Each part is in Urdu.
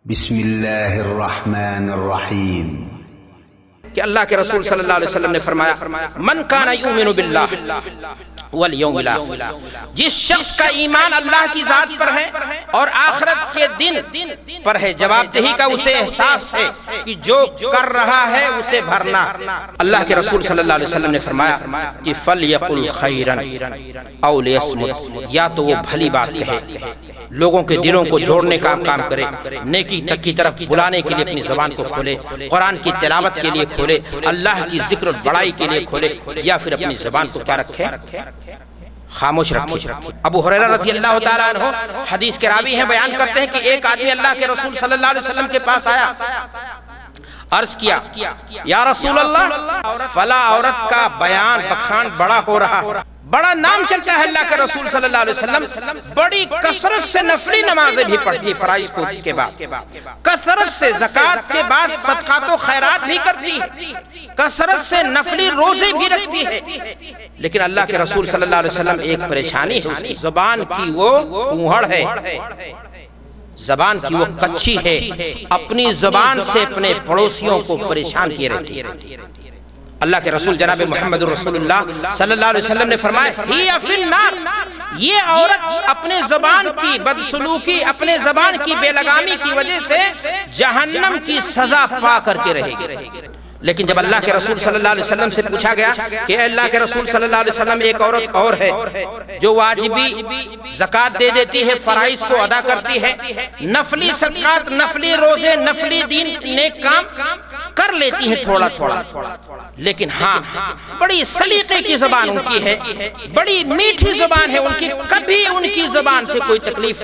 بسم اللہ الرحمن الرحیم کہ اللہ کے رسول صلی اللہ علیہ وسلم نے فرمایا من کان یؤمن باللہ والیوم الاخر، جس شخص کا ایمان اللہ کی ذات پر ہے اور آخرت کے دن پر ہے، جواب دہی کا اسے احساس ہے کہ جو کر رہا ہے اسے بھرنا۔ اللہ کے رسول صلی اللہ علیہ وسلم نے فرمایا کہ فلیقل خیرا او لیصمت، یا تو وہ بھلی بات کہے، لوگوں کے دلوں کو جوڑنے کا کام کرے، نیکی تک کی طرف بلانے کے لیے اپنی زبان کو کھولے، قرآن کی تلاوت کے لیے کھولے، اللہ کی ذکر و بڑائی کے لیے کھولے، یا پھر اپنی زبان کو کیا رکھے؟ خاموش رکھے۔ ابو ہریرہ رضی اللہ تعالیٰ عنہ حدیث کے راوی ہیں، بیان کرتے ہیں کہ ایک آدمی اللہ کے رسول صلی اللہ علیہ وسلم کے پاس آیا، عرض کیا یا رسول اللہ فلاں عورت کا بیان بخان بڑا ہو رہا، بڑا نام چلتا ہے اللہ کے رسول صلی اللہ علیہ وسلم، بڑی کثرت سے نفلی نمازیں بھی پڑھتی، فرائض کے بعد کثرت سے، زکوٰۃ کے بعد صدقات و خیرات بھی کرتی ہے، کثرت سے نفلی روزے بھی رکھتی ہے، لیکن اللہ کے رسول صلی اللہ علیہ وسلم ایک پریشانی ہے، اس کی زبان کی وہ کوہڑ ہے، زبان کی وہ کچی ہے، اپنی زبان سے اپنے پڑوسیوں کو پریشان کیے رہتی ہے۔ اللہ کے رسول جناب محمد رسول اللہ صلی اللہ علیہ وسلم نے فرمایا ہی فی النار، یہ عورت اپنے زبان کی بدسلوکی، اپنے زبان کی بے لگامی کی وجہ سے جہنم کی سزا پا کر کے رہے گی۔ لیکن جب اللہ کے رسول صلی اللہ علیہ وسلم سے پوچھا گیا کہ اے اللہ کے رسول صلی اللہ علیہ وسلم، ایک عورت اور ہے جو واجبی زکوٰۃ دے دیتی ہے، فرائض کو ادا کرتی ہے، نفلی صدقات، نفلی روزے، نفلی دین نیک کام کر لیتی ہیں تھوڑا تھوڑا، لیکن ہاں بڑی سلیقے کی زبان ان کی ہے، بڑی میٹھی زبان ہے ان کی، کبھی ان کی زبان سے کوئی تکلیف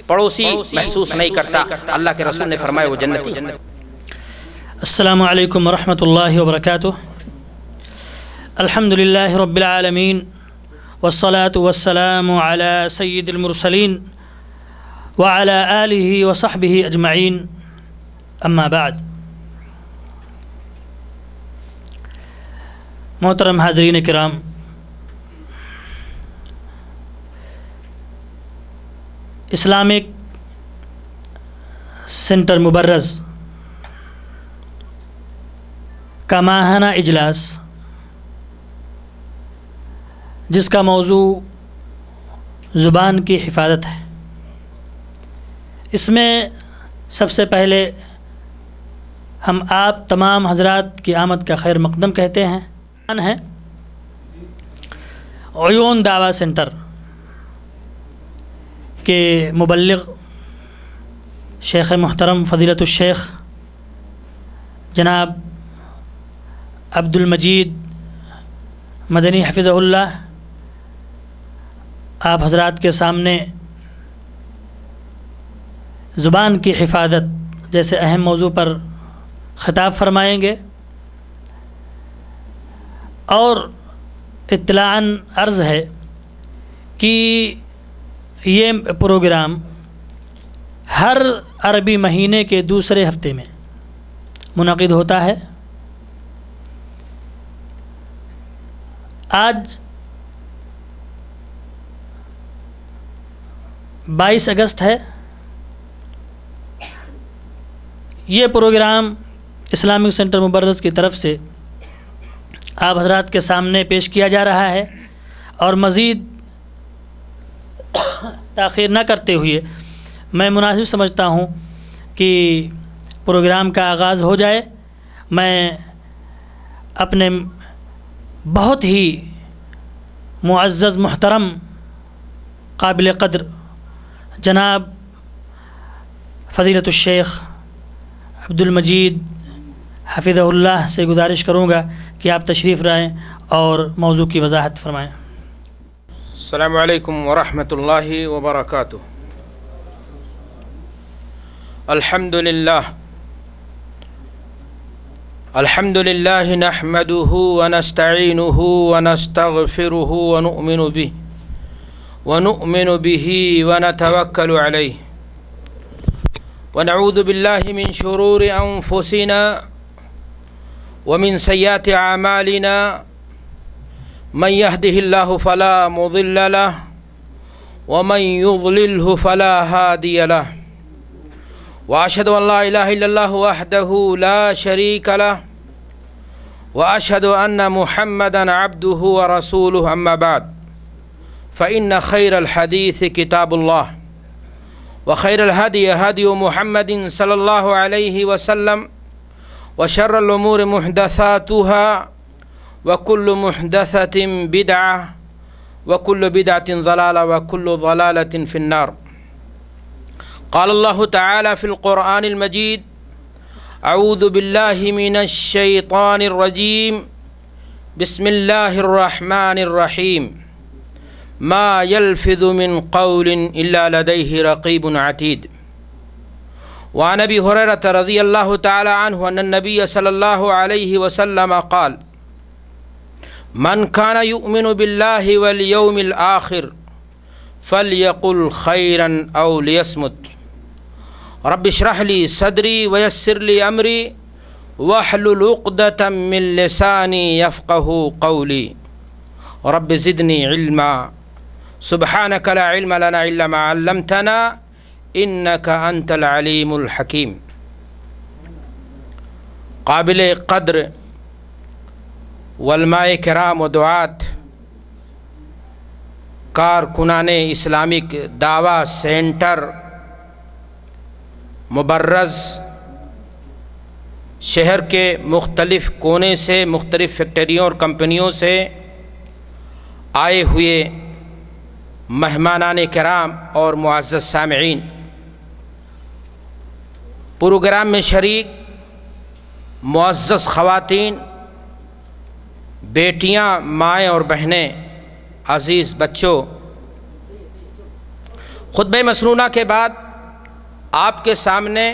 پڑوسی محسوس نہیں کرتا، اللہ کے رسول نے فرمایا وہ جنتی۔ السلام علیکم ورحمۃ اللہ وبرکاتہ۔ الحمد للہ رب العالمین والصلاة والسلام علی سید المرسلین وعلی آلہ وصحبہ اجمعین، اما بعد۔ محترم حاضرین کرام، اسلامک سینٹر مبرز کا ماہانہ اجلاس، جس کا موضوع زبان کی حفاظت ہے، اس میں سب سے پہلے ہم آپ تمام حضرات کی آمد کا خیر مقدم کہتے ہیں۔ ہے عیون دعویٰ سینٹر کے مبلغ شیخ محترم فضیلت الشیخ جناب عبد المجید مدنی حفظہ اللہ، آپ حضرات کے سامنے زبان کی حفاظت جیسے اہم موضوع پر خطاب فرمائیں گے، اور اطلاعاً عرض ہے کہ یہ پروگرام ہر عربی مہینے کے دوسرے ہفتے میں منعقد ہوتا ہے۔ آج 22 اگست ہے۔ یہ پروگرام اسلامک سینٹر مبرز کی طرف سے آپ حضرات کے سامنے پیش کیا جا رہا ہے، اور مزید تاخیر نہ کرتے ہوئے میں مناسب سمجھتا ہوں کہ پروگرام کا آغاز ہو جائے۔ میں اپنے بہت ہی معزز محترم قابل قدر جناب فضیلت الشیخ عبد المجید حفظہ اللہ سے گزارش کروں گا کہ آپ تشریف لائیں اور موضوع کی وضاحت فرمائیں۔ السلام علیکم ورحمۃ اللہ وبرکاتہ۔ الحمد للہ نحمده ونستعینه ونستغفره ونؤمن به ونتوکل علیہ، ونعوذ باللہ من شرور انفسنا ومن سیئات اعمالنا، من يهده الله فلا مضل له ومن يضلله فلا هادي له، واشهد ان لا اله الا الله وحده لا شريك له واشهد ان محمدا عبده ورسوله اما بعد فان خير الحديث كتاب الله وخير الهدي هدي محمد صلى الله عليه وسلم وشر الامور محدثاتها وكل محدثة بدعة وكل بدعة ضلالة وكل ضلالة في النار. قال الله تعالى في القرآن المجيد: أعوذ بالله من الشيطان الرجيم بسم الله الرحمن الرحيم ما يلفظ من قول إلا لديه رقيب عتيد. وعن أبي هريرة رضي الله تعالى عنه أن النبي صلى الله عليه وسلم قال: من كان يؤمن بالله واليوم الآخر فليقل خيرا أو ليصمت. رب اشرح لي صدري ويسر لي أمري واحلل عقدة من لساني يفقه قولي. رب زدني علما سبحانك لا علم لنا إلا ما علمتنا إنك أنت العليم الحكيم. قابل قدر علماء کرام و دعات، کارکنان اسلامک دعویٰ سینٹر مبرز، شہر کے مختلف کونے سے، مختلف فیکٹریوں اور کمپنیوں سے آئے ہوئے مہمانان کرام اور معزز سامعین، پروگرام میں شریک معزز خواتین، بیٹیاں، مائیں اور بہنیں، عزیز بچوں، خطبہ مسنونہ کے بعد آپ کے سامنے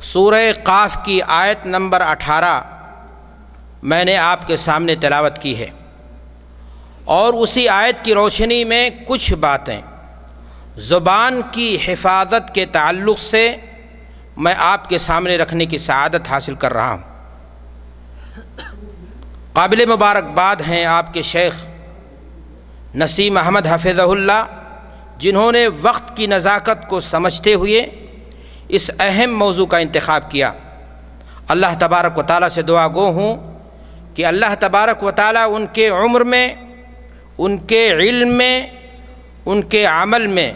سورہ قاف کی آیت نمبر 18 میں نے آپ کے سامنے تلاوت کی ہے، اور اسی آیت کی روشنی میں کچھ باتیں زبان کی حفاظت کے تعلق سے میں آپ کے سامنے رکھنے کی سعادت حاصل کر رہا ہوں۔ قابل مبارکباد ہیں آپ کے شیخ نسیم احمد حفظہ اللہ، جنہوں نے وقت کی نزاکت کو سمجھتے ہوئے اس اہم موضوع کا انتخاب کیا۔ اللہ تبارک و تعالیٰ سے دعا گو ہوں کہ اللہ تبارک و تعالیٰ ان کے عمر میں، ان کے علم میں، ان کے عمل میں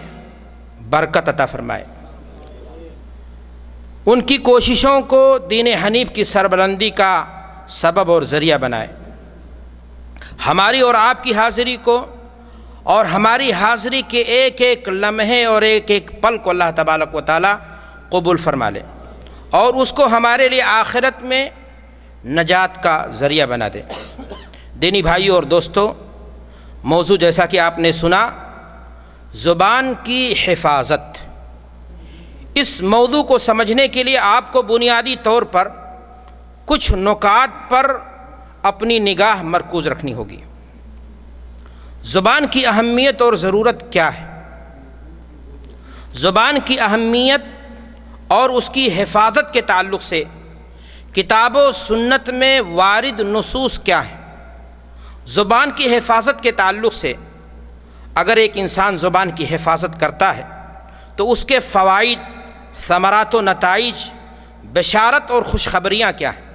برکت عطا فرمائے، ان کی کوششوں کو دین حنیف کی سربلندی کا سبب اور ذریعہ بنائے، ہماری اور آپ کی حاضری کو اور ہماری حاضری کے ایک ایک لمحے اور ایک ایک پل کو اللہ تبارک و تعالیٰ قبول فرما لے، اور اس کو ہمارے لیے آخرت میں نجات کا ذریعہ بنا دے۔ دینی بھائیوں اور دوستوں، موضوع جیسا کہ آپ نے سنا، زبان کی حفاظت۔ اس موضوع کو سمجھنے کے لیے آپ کو بنیادی طور پر کچھ نکات پر اپنی نگاہ مرکوز رکھنی ہوگی۔ زبان کی اہمیت اور ضرورت کیا ہے؟ زبان کی اہمیت اور اس کی حفاظت کے تعلق سے کتاب و سنت میں وارد نصوص کیا ہیں؟ زبان کی حفاظت کے تعلق سے اگر ایک انسان زبان کی حفاظت کرتا ہے تو اس کے فوائد، ثمرات و نتائج، بشارت اور خوشخبریاں کیا ہیں؟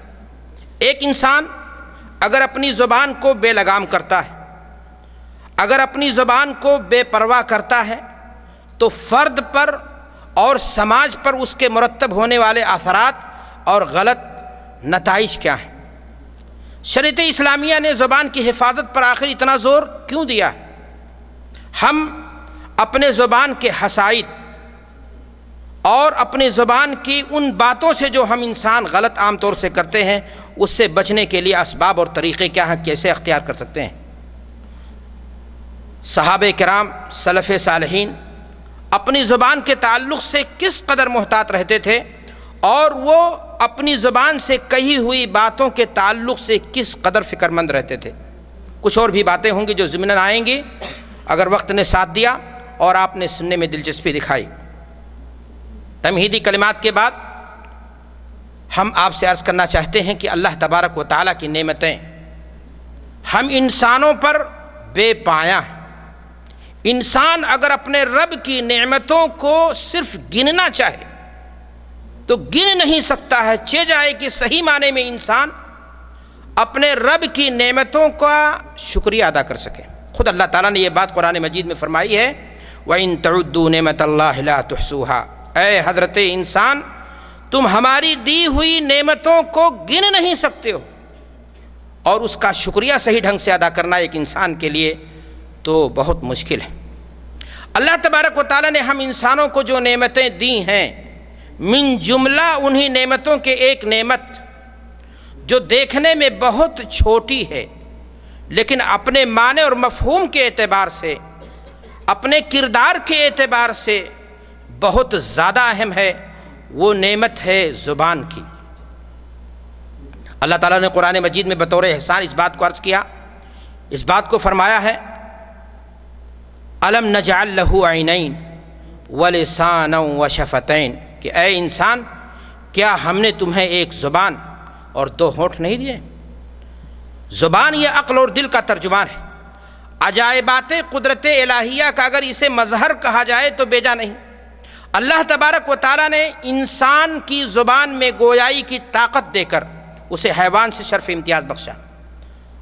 ایک انسان اگر اپنی زبان کو بے لگام کرتا ہے، اگر اپنی زبان کو بے پرواہ کرتا ہے، تو فرد پر اور سماج پر اس کے مرتب ہونے والے اثرات اور غلط نتائج کیا ہیں؟ شریعت اسلامیہ نے زبان کی حفاظت پر آخر اتنا زور کیوں دیا ہے؟ ہم اپنے زبان کے حسائد اور اپنے زبان کی ان باتوں سے جو ہم انسان غلط عام طور سے کرتے ہیں، اس سے بچنے کے لیے اسباب اور طریقے کیا ہیں، کیسے اختیار کر سکتے ہیں؟ صحابہ کرام، سلف صالحین اپنی زبان کے تعلق سے کس قدر محتاط رہتے تھے، اور وہ اپنی زبان سے کہی ہوئی باتوں کے تعلق سے کس قدر فکر مند رہتے تھے۔ کچھ اور بھی باتیں ہوں گی جو ضمناً آئیں گی اگر وقت نے ساتھ دیا اور آپ نے سننے میں دلچسپی دکھائی۔ تمہیدی کلمات کے بعد ہم آپ سے عرض کرنا چاہتے ہیں کہ اللہ تبارک و تعالیٰ کی نعمتیں ہم انسانوں پر بے پایہ ہیں۔ انسان اگر اپنے رب کی نعمتوں کو صرف گننا چاہے تو گن نہیں سکتا ہے، چہ جائے کہ صحیح معنی میں انسان اپنے رب کی نعمتوں کا شکریہ ادا کر سکے۔ خود اللہ تعالیٰ نے یہ بات قرآن مجید میں فرمائی ہے، وَإِن تَعُدُّوا نِعْمَتَ اللَّهِ لَا تُحْصُوهَا، اے حضرت انسان تم ہماری دی ہوئی نعمتوں کو گن نہیں سکتے ہو، اور اس کا شکریہ صحیح ڈھنگ سے ادا کرنا ایک انسان کے لیے تو بہت مشکل ہے۔ اللہ تبارک و تعالیٰ نے ہم انسانوں کو جو نعمتیں دی ہیں، من جملہ انہی نعمتوں کے ایک نعمت جو دیکھنے میں بہت چھوٹی ہے لیکن اپنے معنی اور مفہوم کے اعتبار سے، اپنے کردار کے اعتبار سے بہت زیادہ اہم ہے، وہ نعمت ہے زبان کی۔ اللہ تعالیٰ نے قرآن مجید میں بطور احسان اس بات کو عرض کیا، اس بات کو فرمایا ہے، أَلَمْ نَجْعَلْ لَهُ عَيْنَيْنِ وَلِسَانًا وَشَفَتَيْنِ، کہ اے انسان کیا ہم نے تمہیں ایک زبان اور دو ہونٹ نہیں دیے؟ زبان یہ عقل اور دل کا ترجمان ہے، عجائبات قدرت الہیہ کا اگر اسے مظہر کہا جائے تو بیجا نہیں۔ اللہ تبارک و تعالیٰ نے انسان کی زبان میں گویائی کی طاقت دے کر اسے حیوان سے شرف امتیاز بخشا۔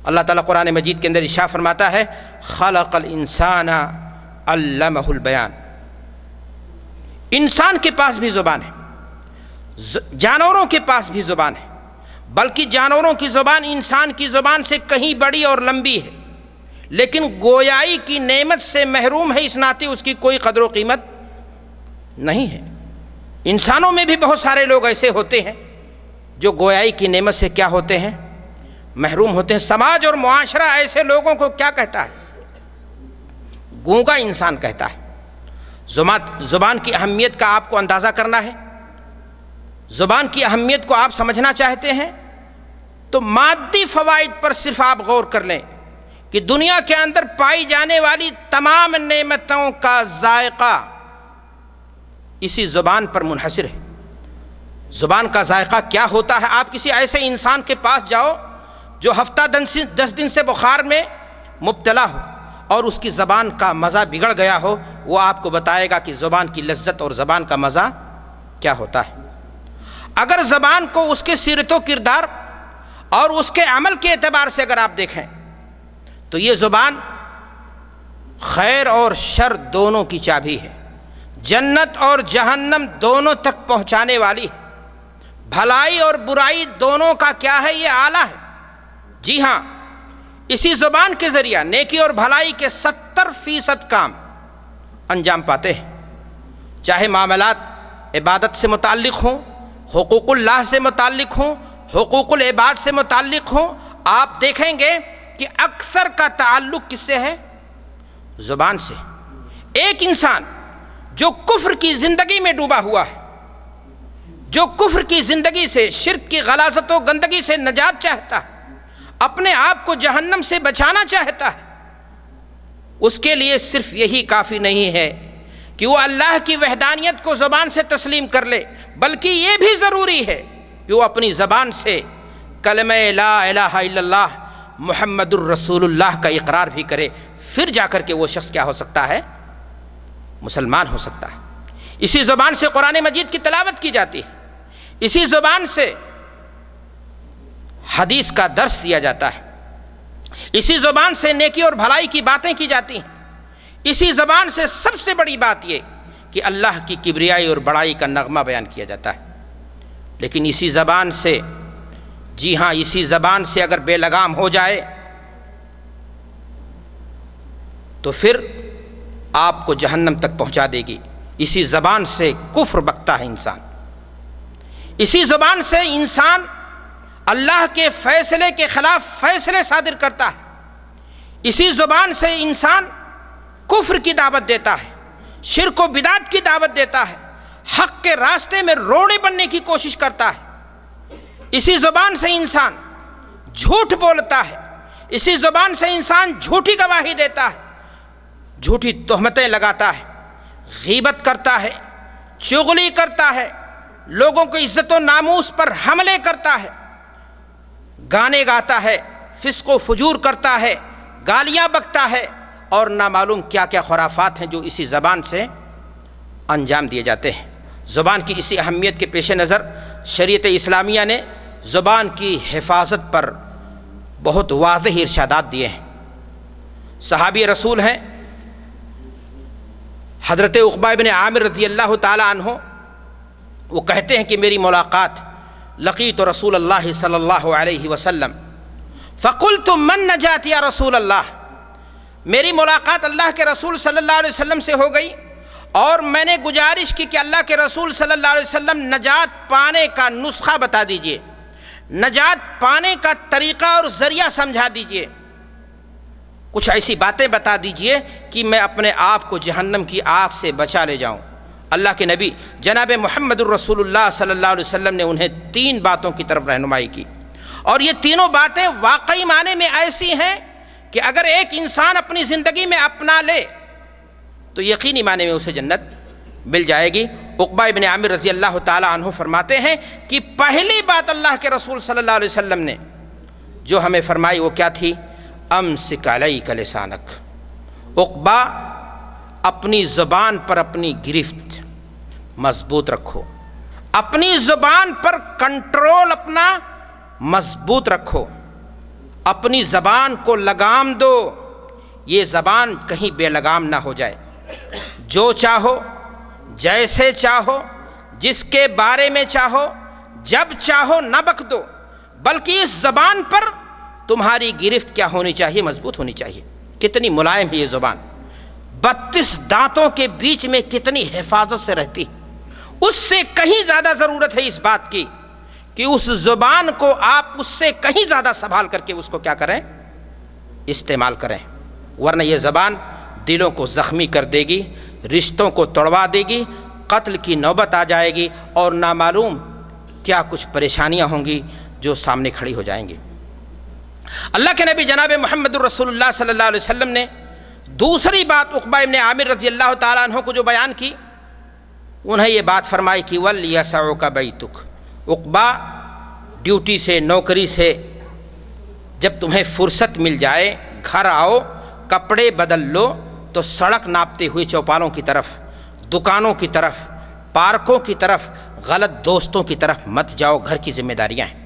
اللہ تعالیٰ قرآن مجید کے اندر ارشاد فرماتا ہے، خلق الانسان علمہ البیان، انسان کے پاس بھی زبان ہے، جانوروں کے پاس بھی زبان ہے، بلکہ جانوروں کی زبان انسان کی زبان سے کہیں بڑی اور لمبی ہے، لیکن گویائی کی نعمت سے محروم ہے، اس ناطے اس کی کوئی قدر و قیمت نہیں ہے۔ انسانوں میں بھی بہت سارے لوگ ایسے ہوتے ہیں جو گویائی کی نعمت سے کیا ہوتے ہیں؟ محروم ہوتے ہیں۔ سماج اور معاشرہ ایسے لوگوں کو کیا کہتا ہے؟ گونگا انسان کہتا ہے۔ زبان کی اہمیت کا آپ کو اندازہ کرنا ہے، زبان کی اہمیت کو آپ سمجھنا چاہتے ہیں تو مادی فوائد پر صرف آپ غور کر لیں کہ دنیا کے اندر پائی جانے والی تمام نعمتوں کا ذائقہ اسی زبان پر منحصر ہے۔ زبان کا ذائقہ کیا ہوتا ہے؟ آپ کسی ایسے انسان کے پاس جاؤ جو ہفتہ 10 دن سے بخار میں مبتلا ہو اور اس کی زبان کا مزہ بگڑ گیا ہو، وہ آپ کو بتائے گا کہ زبان کی لذت اور زبان کا مزہ کیا ہوتا ہے۔ اگر زبان کو اس کے سیرت و کردار اور اس کے عمل کے اعتبار سے اگر آپ دیکھیں تو یہ زبان خیر اور شر دونوں کی چابی ہے، جنت اور جہنم دونوں تک پہنچانے والی ہے، بھلائی اور برائی دونوں کا کیا ہے؟ یہ آلہ ہے۔ جی ہاں، اسی زبان کے ذریعہ نیکی اور بھلائی کے 70% کام انجام پاتے ہیں، چاہے معاملات عبادت سے متعلق ہوں، حقوق اللہ سے متعلق ہوں، حقوق العباد سے متعلق ہوں۔ آپ دیکھیں گے کہ اکثر کا تعلق کس سے ہے؟ زبان سے۔ ایک انسان جو کفر کی زندگی میں ڈوبا ہوا ہے، جو کفر کی زندگی سے، شرک کی غلاظت و گندگی سے نجات چاہتا ہے، اپنے آپ کو جہنم سے بچانا چاہتا ہے، اس کے لیے صرف یہی کافی نہیں ہے کہ وہ اللہ کی وحدانیت کو زبان سے تسلیم کر لے، بلکہ یہ بھی ضروری ہے کہ وہ اپنی زبان سے کلمہ لا الہ الا اللہ محمد الرسول اللہ کا اقرار بھی کرے، پھر جا کر کے وہ شخص کیا ہو سکتا ہے؟ مسلمان ہو سکتا ہے۔ اسی زبان سے قرآن مجید کی تلاوت کی جاتی ہے، اسی زبان سے حدیث کا درس دیا جاتا ہے، اسی زبان سے نیکی اور بھلائی کی باتیں کی جاتی ہیں، اسی زبان سے سب سے بڑی بات یہ کہ اللہ کی کبریائی اور بڑائی کا نغمہ بیان کیا جاتا ہے۔ لیکن اسی زبان سے، جی ہاں، اسی زبان سے اگر بے لگام ہو جائے تو پھر آپ کو جہنم تک پہنچا دے گی۔ اسی زبان سے کفر بکتا ہے انسان، اسی زبان سے انسان اللہ کے فیصلے کے خلاف فیصلے صادر کرتا ہے، اسی زبان سے انسان کفر کی دعوت دیتا ہے، شرک و بدعت کی دعوت دیتا ہے، حق کے راستے میں روڑے بننے کی کوشش کرتا ہے، اسی زبان سے انسان جھوٹ بولتا ہے، اسی زبان سے انسان جھوٹی گواہی دیتا ہے، جھوٹی تہمتیں لگاتا ہے، غیبت کرتا ہے، چغلی کرتا ہے، لوگوں کی عزت و ناموس پر حملے کرتا ہے، گانے گاتا ہے، فسق و فجور کرتا ہے، گالیاں بکتا ہے، اور نامعلوم کیا کیا خرافات ہیں جو اسی زبان سے انجام دیے جاتے ہیں۔ زبان کی اسی اہمیت کے پیش نظر شریعت اسلامیہ نے زبان کی حفاظت پر بہت واضح ارشادات دیے ہیں۔ صحابی رسول ہیں حضرت عقبہ بن عامر رضی اللہ تعالی عنہ، وہ کہتے ہیں کہ میری ملاقات لقیت رسول اللہ صلی اللہ علیہ وسلم فقلت من نجات یا رسول اللہ، میری ملاقات اللہ کے رسول صلی اللہ علیہ وسلم سے ہو گئی اور میں نے گزارش کی کہ اللہ کے رسول صلی اللہ علیہ وسلم نجات پانے کا نسخہ بتا دیجئے، نجات پانے کا طریقہ اور ذریعہ سمجھا دیجئے، کچھ ایسی باتیں بتا دیجئے کہ میں اپنے آپ کو جہنم کی آگ سے بچا لے جاؤں۔ اللہ کے نبی جناب محمد الرسول اللہ صلی اللہ علیہ وسلم نے انہیں 3 باتوں کی طرف رہنمائی کی، اور یہ تینوں باتیں واقعی معنی میں ایسی ہیں کہ اگر ایک انسان اپنی زندگی میں اپنا لے تو یقینی معنی میں اسے جنت مل جائے گی۔ عقبہ ابن عامر رضی اللہ تعالی عنہ فرماتے ہیں کہ پہلی بات اللہ کے رسول صلی اللہ علیہ وسلم نے جو ہمیں فرمائی وہ کیا تھی؟ امسک علیک لسانک، عقبہ اپنی زبان پر اپنی گرفت مضبوط رکھو، اپنی زبان پر کنٹرول اپنا مضبوط رکھو، اپنی زبان کو لگام دو، یہ زبان کہیں بے لگام نہ ہو جائے، جو چاہو جیسے چاہو جس کے بارے میں چاہو جب چاہو نہ بک دو، بلکہ اس زبان پر تمہاری گرفت کیا ہونی چاہیے؟ مضبوط ہونی چاہیے۔ کتنی ملائم ہے یہ زبان، 32 دانتوں کے بیچ میں کتنی حفاظت سے رہتی، اس سے کہیں زیادہ ضرورت ہے اس بات کی کہ اس زبان کو آپ اس سے کہیں زیادہ سنبھال کر کے اس کو کیا کریں؟ استعمال کریں، ورنہ یہ زبان دلوں کو زخمی کر دے گی، رشتوں کو توڑوا دے گی، قتل کی نوبت آ جائے گی، اور نامعلوم کیا کچھ پریشانیاں ہوں گی جو سامنے کھڑی ہو جائیں گی۔ اللہ کے نبی جناب محمد الرسول اللہ صلی اللہ علیہ وسلم نے دوسری بات عقبہ ابن عامر رضی اللہ تعالیٰ عنہ کو جو بیان کی، انہیں یہ بات فرمائی کہ وَلْيَسَعُكَ بَيْتُكَ، عقبہ ڈیوٹی سے نوکری سے جب تمہیں فرصت مل جائے گھر آؤ، کپڑے بدل لو تو سڑک ناپتے ہوئے چوپالوں کی طرف، دکانوں کی طرف، پارکوں کی طرف، غلط دوستوں کی طرف مت جاؤ، گھر کی ذمہ داریاں ہیں،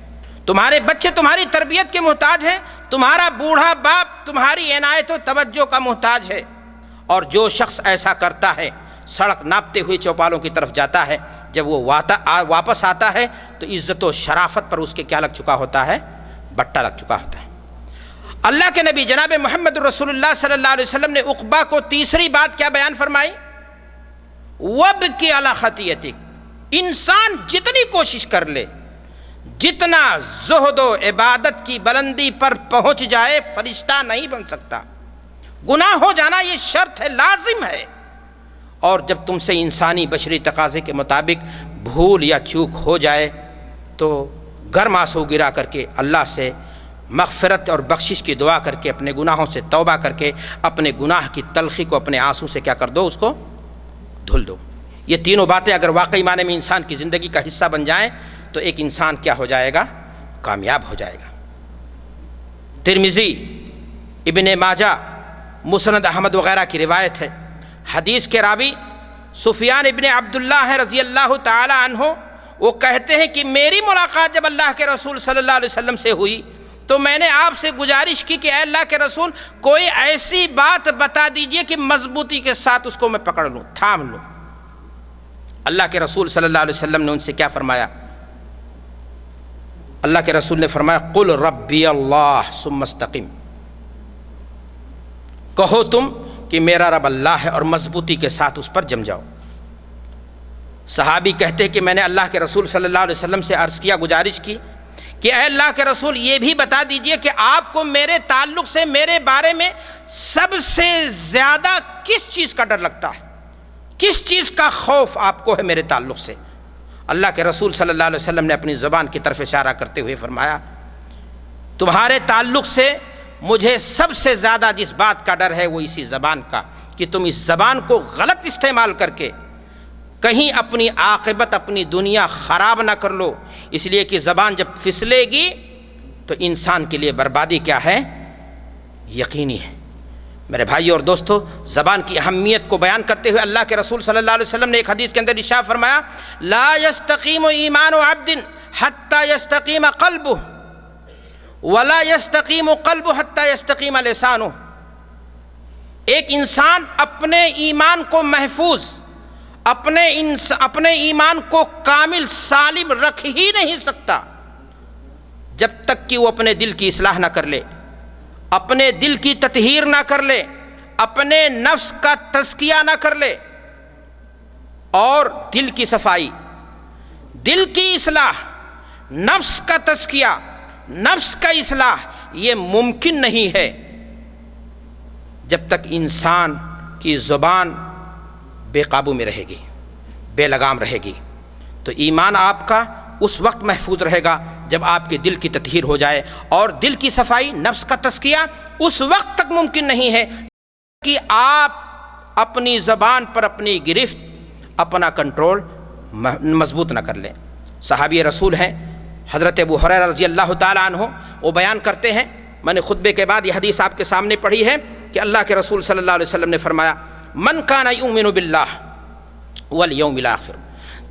تمہارے بچے تمہاری تربیت کے محتاج ہیں، تمہارا بوڑھا باپ تمہاری عنایت و توجہ کا محتاج ہے، اور جو شخص ایسا کرتا ہے سڑک ناپتے ہوئے چوپالوں کی طرف جاتا ہے، جب وہ واپس آتا ہے تو عزت و شرافت پر اس کے کیا لگ چکا ہوتا ہے؟ بٹا لگ چکا ہوتا ہے۔ اللہ کے نبی جناب محمد رسول اللہ صلی اللہ علیہ وسلم نے عقبہ کو تیسری بات کیا بیان فرمائی؟ وَابْكِ عَلَىٰ خَطِيئَتِكَ، انسان جتنی کوشش کر لے، جتنا زہد و عبادت کی بلندی پر پہنچ جائے، فرشتہ نہیں بن سکتا۔ گناہ ہو جانا یہ شرط ہے، لازم ہے، اور جب تم سے انسانی بشری تقاضے کے مطابق بھول یا چوک ہو جائے تو گرم آنسو گرا کر کے اللہ سے مغفرت اور بخشش کی دعا کر کے، اپنے گناہوں سے توبہ کر کے، اپنے گناہ کی تلخی کو اپنے آنسو سے کیا کر دو؟ اس کو دھل دو۔ یہ تینوں باتیں اگر واقعی معنی میں انسان کی زندگی کا حصہ بن جائیں تو ایک انسان کیا ہو جائے گا؟ کامیاب ہو جائے گا۔ ترمذی، ابن ماجہ، مسند احمد وغیرہ کی روایت ہے، حدیث کے راوی سفیان ابن عبداللہ ہے رضی اللہ تعالی عنہ، وہ کہتے ہیں کہ میری ملاقات جب اللہ کے رسول صلی اللہ علیہ وسلم سے ہوئی تو میں نے آپ سے گزارش کی کہ اے اللہ کے رسول کوئی ایسی بات بتا دیجئے کہ مضبوطی کے ساتھ اس کو میں پکڑ لوں، تھام لوں۔ اللہ کے رسول صلی اللہ علیہ وسلم نے ان سے کیا فرمایا؟ اللہ کے رسول نے فرمایا قل ربی اللہ ثم استقم، کہو تم کہ میرا رب اللہ ہے اور مضبوطی کے ساتھ اس پر جم جاؤ۔ صحابی کہتے کہ میں نے اللہ کے رسول صلی اللہ علیہ وسلم سے عرض کیا، گزارش کی کہ اے اللہ کے رسول یہ بھی بتا دیجئے کہ آپ کو میرے تعلق سے، میرے بارے میں سب سے زیادہ کس چیز کا ڈر لگتا ہے، کس چیز کا خوف آپ کو ہے میرے تعلق سے؟ اللہ کے رسول صلی اللہ علیہ وسلم نے اپنی زبان کی طرف اشارہ کرتے ہوئے فرمایا تمہارے تعلق سے مجھے سب سے زیادہ جس بات کا ڈر ہے وہ اسی زبان کا، کہ تم اس زبان کو غلط استعمال کر کے کہیں اپنی عاقبت، اپنی دنیا خراب نہ کر لو، اس لیے کہ زبان جب پھسلے گی تو انسان کے لیے بربادی کیا ہے؟ یقینی ہے۔ میرے بھائی اور دوستو، زبان کی اہمیت کو بیان کرتے ہوئے اللہ کے رسول صلی اللہ علیہ وسلم نے ایک حدیث کے اندر ارشاد فرمایا، لا یستقیم ایمان عبد حتی یستقیم قلبہ ولا یستقیم قلبہ حتی یستقیم لسانہ۔ ایک انسان اپنے ایمان کو محفوظ، اپنے ایمان کو کامل سالم رکھ ہی نہیں سکتا جب تک کہ وہ اپنے دل کی اصلاح نہ کر لے، اپنے دل کی تطہیر نہ کر لے، اپنے نفس کا تزکیہ نہ کر لے۔ اور دل کی صفائی، دل کی اصلاح، نفس کا تزکیہ، نفس کا اصلاح یہ ممکن نہیں ہے جب تک انسان کی زبان بے قابو میں رہے گی، بے لگام رہے گی۔ تو ایمان آپ کا اس وقت محفوظ رہے گا جب آپ کے دل کی تطہیر ہو جائے، اور دل کی صفائی، نفس کا تزکیہ اس وقت تک ممکن نہیں ہے کہ آپ اپنی زبان پر اپنی گرفت، اپنا کنٹرول مضبوط نہ کر لیں۔ صحابی رسول ہیں حضرت ابو ہریرہ رضی اللہ تعالیٰ عنہ، وہ بیان کرتے ہیں، میں نے خطبے کے بعد یہ حدیث آپ کے سامنے پڑھی ہے کہ اللہ کے رسول صلی اللہ علیہ وسلم نے فرمایا، من کان یؤمن باللہ والیوم الآخر،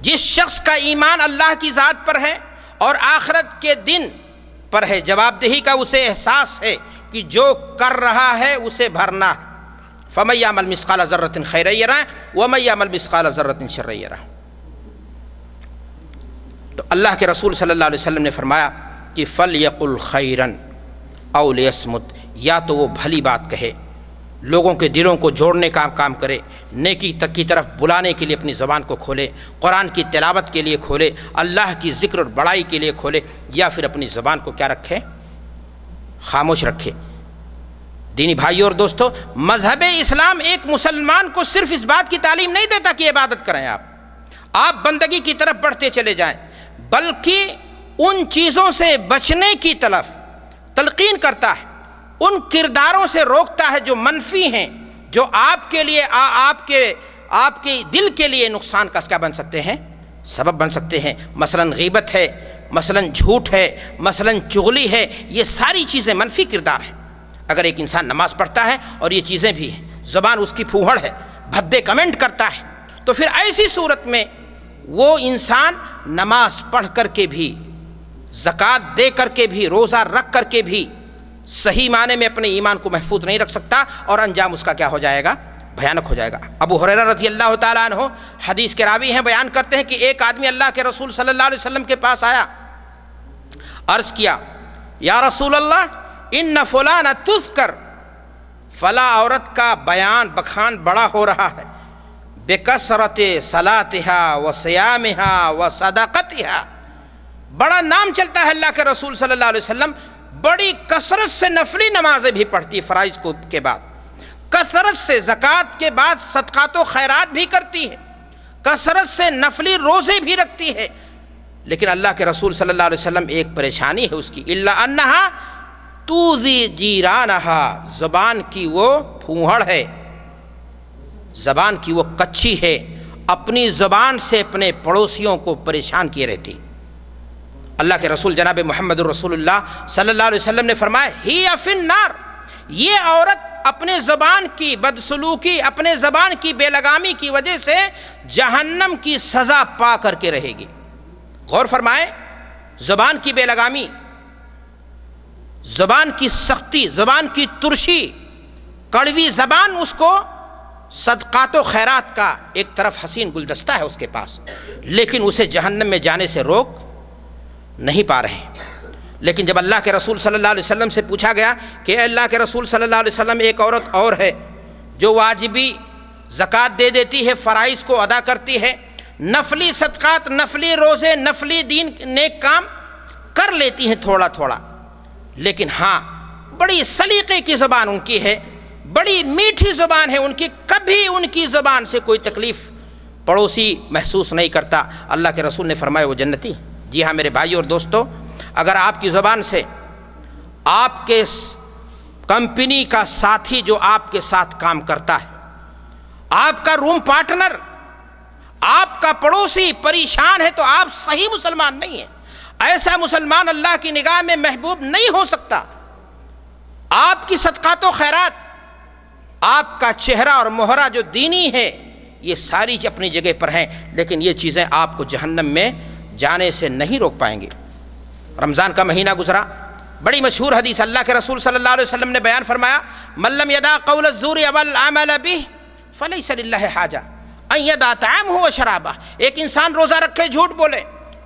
جس شخص کا ایمان اللہ کی ذات پر ہے اور آخرت کے دن پر ہے، جواب دہی کا اسے احساس ہے کہ جو کر رہا ہے اسے بھرنا ہے، فمن یعمل مثقال ذرۃ خیرا یرہ ومن یعمل مثقال ذرۃ شرا یرہ۔ تو اللہ کے رسول صلی اللہ علیہ وسلم نے فرمایا کہ فلیقل خیرا او لیصمت، یا تو وہ بھلی بات کہے، لوگوں کے دلوں کو جوڑنے کا کام کرے، نیکی تک کی طرف بلانے کے لیے اپنی زبان کو کھولے، قرآن کی تلاوت کے لیے کھولے، اللہ کی ذکر اور بڑائی کے لیے کھولے، یا پھر اپنی زبان کو کیا رکھے؟ خاموش رکھے۔ دینی بھائیوں اور دوستو، مذہب اسلام ایک مسلمان کو صرف اس بات کی تعلیم نہیں دیتا کہ عبادت کریں، آپ بندگی کی طرف بڑھتے چلے جائیں، بلکہ ان چیزوں سے بچنے کی طرف تلقین کرتا ہے، ان کرداروں سے روکتا ہے جو منفی ہیں، جو آپ کے لیے آپ کے دل کے لیے نقصان کا کیا بن سکتے ہیں؟ سبب بن سکتے ہیں۔ مثلا غیبت ہے، مثلا جھوٹ ہے، مثلا چغلی ہے، یہ ساری چیزیں منفی کردار ہیں۔ اگر ایک انسان نماز پڑھتا ہے اور یہ چیزیں بھی ہیں، زبان اس کی پھوہڑ ہے، بھدے کمنٹ کرتا ہے، تو پھر ایسی صورت میں وہ انسان نماز پڑھ کر کے بھی، زکوٰۃ دے کر کے بھی، روزہ رکھ کر کے بھی صحیح معنی میں اپنے ایمان کو محفوظ نہیں رکھ سکتا، اور انجام اس کا کیا ہو جائے گا؟ بھیانک ہو جائے گا۔ ابو ہریرہ رضی اللہ تعالیٰ عنہ حدیث کے راوی ہیں، بیان کرتے ہیں کہ ایک آدمی اللہ کے رسول صلی اللہ علیہ وسلم کے پاس آیا، عرض کیا، یا رسول اللہ ان فلان تذکر، فلاں عورت کا بیان بخان بڑا ہو رہا ہے، بکثرت صلاتها وصیامها وصدقتها، بڑا نام چلتا ہے اللہ کے رسول صلی اللہ علیہ وسلم، بڑی کثرت سے نفلی نمازیں بھی پڑھتی ہے فرائض کے بعد، کثرت سے زکوٰۃ کے بعد صدقات و خیرات بھی کرتی ہے، کثرت سے نفلی روزے بھی رکھتی ہے، لیکن اللہ کے رسول صلی اللہ علیہ وسلم ایک پریشانی ہے اس کی، الا انہا توذی جیرانہا، زبان کی وہ پھوہڑ ہے، زبان کی وہ کچی ہے، اپنی زبان سے اپنے پڑوسیوں کو پریشان کیے رہتی۔ اللہ کے رسول جناب محمد الرسول اللہ صلی اللہ علیہ وسلم نے فرمایا، ہی فی النار، یہ عورت اپنے زبان کی بدسلوکی، اپنے زبان کی بے لگامی کی وجہ سے جہنم کی سزا پا کر کے رہے گی۔ غور فرمائے، زبان کی بے لگامی، زبان کی سختی، زبان کی ترشی، کڑوی زبان اس کو صدقات و خیرات کا ایک طرف حسین گلدستہ ہے اس کے پاس، لیکن اسے جہنم میں جانے سے روک نہیں پا رہے۔ لیکن جب اللہ کے رسول صلی اللہ علیہ وسلم سے پوچھا گیا کہ اے اللہ کے رسول صلی اللہ علیہ وسلم، ایک عورت اور ہے جو واجبی زکوٰۃ دے دیتی ہے، فرائض کو ادا کرتی ہے، نفلی صدقات، نفلی روزے، نفلی دین نیک کام کر لیتی ہیں تھوڑا تھوڑا، لیکن ہاں بڑی سلیقے کی زبان ان کی ہے، بڑی میٹھی زبان ہے ان کی، کبھی ان کی زبان سے کوئی تکلیف پڑوسی محسوس نہیں کرتا۔ اللہ کے رسول نے فرمایا وہ جنتی۔ جی ہاں میرے بھائی اور دوستو، اگر آپ کی زبان سے آپ کے کمپنی کا ساتھی جو آپ کے ساتھ کام کرتا ہے، آپ کا روم پارٹنر، آپ کا پڑوسی پریشان ہے، تو آپ صحیح مسلمان نہیں ہیں۔ ایسا مسلمان اللہ کی نگاہ میں محبوب نہیں ہو سکتا۔ آپ کی صدقات و خیرات، آپ کا چہرہ اور مہرہ جو دینی ہے یہ ساری اپنی جگہ پر ہیں، لیکن یہ چیزیں آپ کو جہنم میں جانے سے نہیں روک پائیں گے۔ رمضان کا مہینہ گزرا، بڑی مشہور حدیث اللہ کے رسول صلی اللہ علیہ وسلم نے بیان فرمایا، من لم یدع قول الزور والعمل به فلیس للہ حاجہ ان یدع طعامہ وشرابہ۔ ایک انسان روزہ رکھے جھوٹ بولے،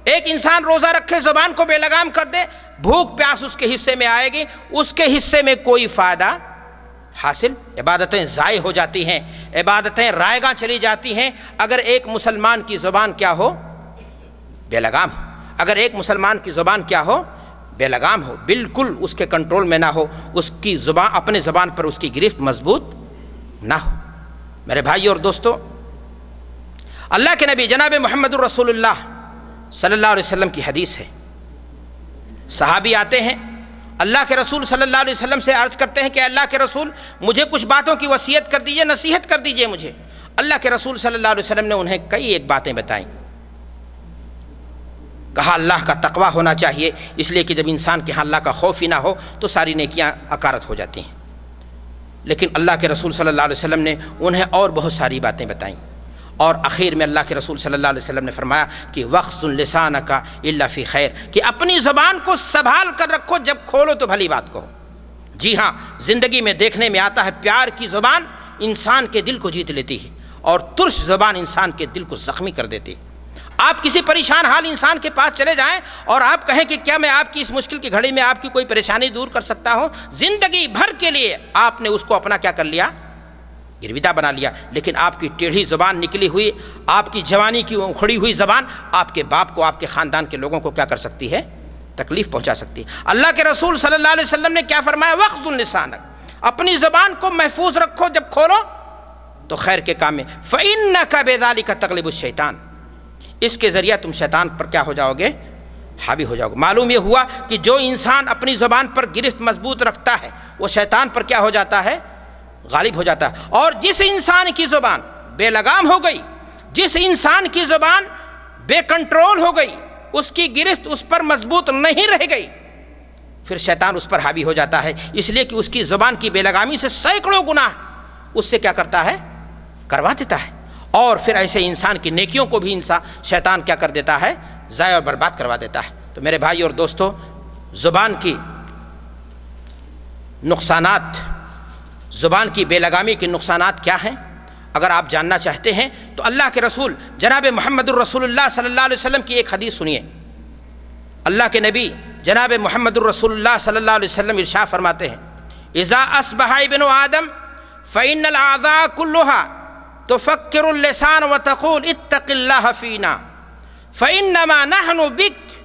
ایک انسان روزہ رکھے زبان کو بے لگام کر دے، بھوک پیاس اس کے حصے میں آئے گی، اس کے حصے میں کوئی فائدہ حاصل، عبادتیں ضائع ہو جاتی ہیں، عبادتیں رائیگاں چلی جاتی ہیں اگر ایک مسلمان کی زبان کیا ہو؟ بے لگام ہو۔ اگر ایک مسلمان کی زبان کیا ہو؟ بے لگام ہو، بالکل اس کے کنٹرول میں نہ ہو، اس کی زبان، اپنے زبان پر اس کی گرفت مضبوط نہ ہو۔ میرے بھائی اور دوستو، اللہ کے نبی جناب محمد الرسول اللہ صلی اللہ علیہ وسلم کی حدیث ہے، صحابی آتے ہیں اللہ کے رسول صلی اللہ علیہ وسلم سے عرض کرتے ہیں کہ اللہ کے رسول مجھے کچھ باتوں کی وصیت کر دیجئے، نصیحت کر دیجئے مجھے۔ اللہ کے رسول صلی اللہ علیہ وسلم نے انہیں کئی ایک باتیں بتائیں، کہا اللہ کا تقویٰ ہونا چاہیے، اس لیے کہ جب انسان کے ہاں اللہ کا خوف ہی نہ ہو تو ساری نیکیاں عکارت ہو جاتی ہیں۔ لیکن اللہ کے رسول صلی اللہ علیہ وسلم نے انہیں اور بہت ساری باتیں بتائیں، اور اخیر میں اللہ کے رسول صلی اللہ علیہ وسلم نے فرمایا کہ وَخْزُ لِسَانَكَ إِلَّا فِي خَيْرٍ، کہ اپنی زبان کو سنبھال کر رکھو، جب کھولو تو بھلی بات کہو۔ جی ہاں، زندگی میں دیکھنے میں آتا ہے پیار کی زبان انسان کے دل کو جیت لیتی ہے، اور ترش زبان انسان کے دل کو زخمی کر دیتی ہے۔ آپ کسی پریشان حال انسان کے پاس چلے جائیں اور آپ کہیں کہ کیا میں آپ کی اس مشکل کی گھڑی میں آپ کی کوئی پریشانی دور کر سکتا ہوں، زندگی بھر کے لیے آپ نے اس کو اپنا کیا کر لیا؟ گرویدہ بنا لیا۔ لیکن آپ کی ٹیڑھی زبان نکلی ہوئی، آپ کی جوانی کی اکھڑی ہوئی زبان آپ کے باپ کو، آپ کے خاندان کے لوگوں کو کیا کر سکتی ہے؟ تکلیف پہنچا سکتی ہے۔ اللہ کے رسول صلی اللہ علیہ وسلم نے کیا فرمایا؟ وَخْزُ لِسَانَكَ، اپنی زبان کو محفوظ رکھو، جب کھولو تو خیر کے کام میں، فَإِنَّكَ بِذَلِكَ تَغْلِبُ الشَّيْطَانَ، اس کے ذریعہ تم شیطان پر کیا ہو جاؤ گے؟ حاوی ہو جاؤ گے۔ معلوم یہ ہوا کہ جو انسان اپنی زبان پر گرفت مضبوط رکھتا ہے وہ شیطان پر کیا ہو جاتا ہے؟ غالب ہو جاتا ہے۔ اور جس انسان کی زبان بے لگام ہو گئی، جس انسان کی زبان بے کنٹرول ہو گئی، اس کی گرفت اس پر مضبوط نہیں رہ گئی، پھر شیطان اس پر حاوی ہو جاتا ہے، اس لیے کہ اس کی زبان کی بے لگامی سے سینکڑوں گناہ اس سے کیا کرتا ہے؟ کروا دیتا ہے، اور پھر ایسے انسان کی نیکیوں کو بھی شیطان کیا کر دیتا ہے؟ ضائع اور برباد کروا دیتا ہے۔ تو میرے بھائی اور دوستو، زبان کی نقصانات، زبان کی بے لگامی کے نقصانات کیا ہیں؟ اگر آپ جاننا چاہتے ہیں تو اللہ کے رسول جناب محمد الرسول اللہ صلی اللہ علیہ وسلم کی ایک حدیث سنیے۔ اللہ کے نبی جناب محمد الرسول اللہ صلی اللہ علیہ وسلم ارشاد فرماتے ہیں، اذا اصبح ابن آدم فإن الأعضاء كلها تفكر اللسان وتقول اتق الله فينا فإنما نحن بك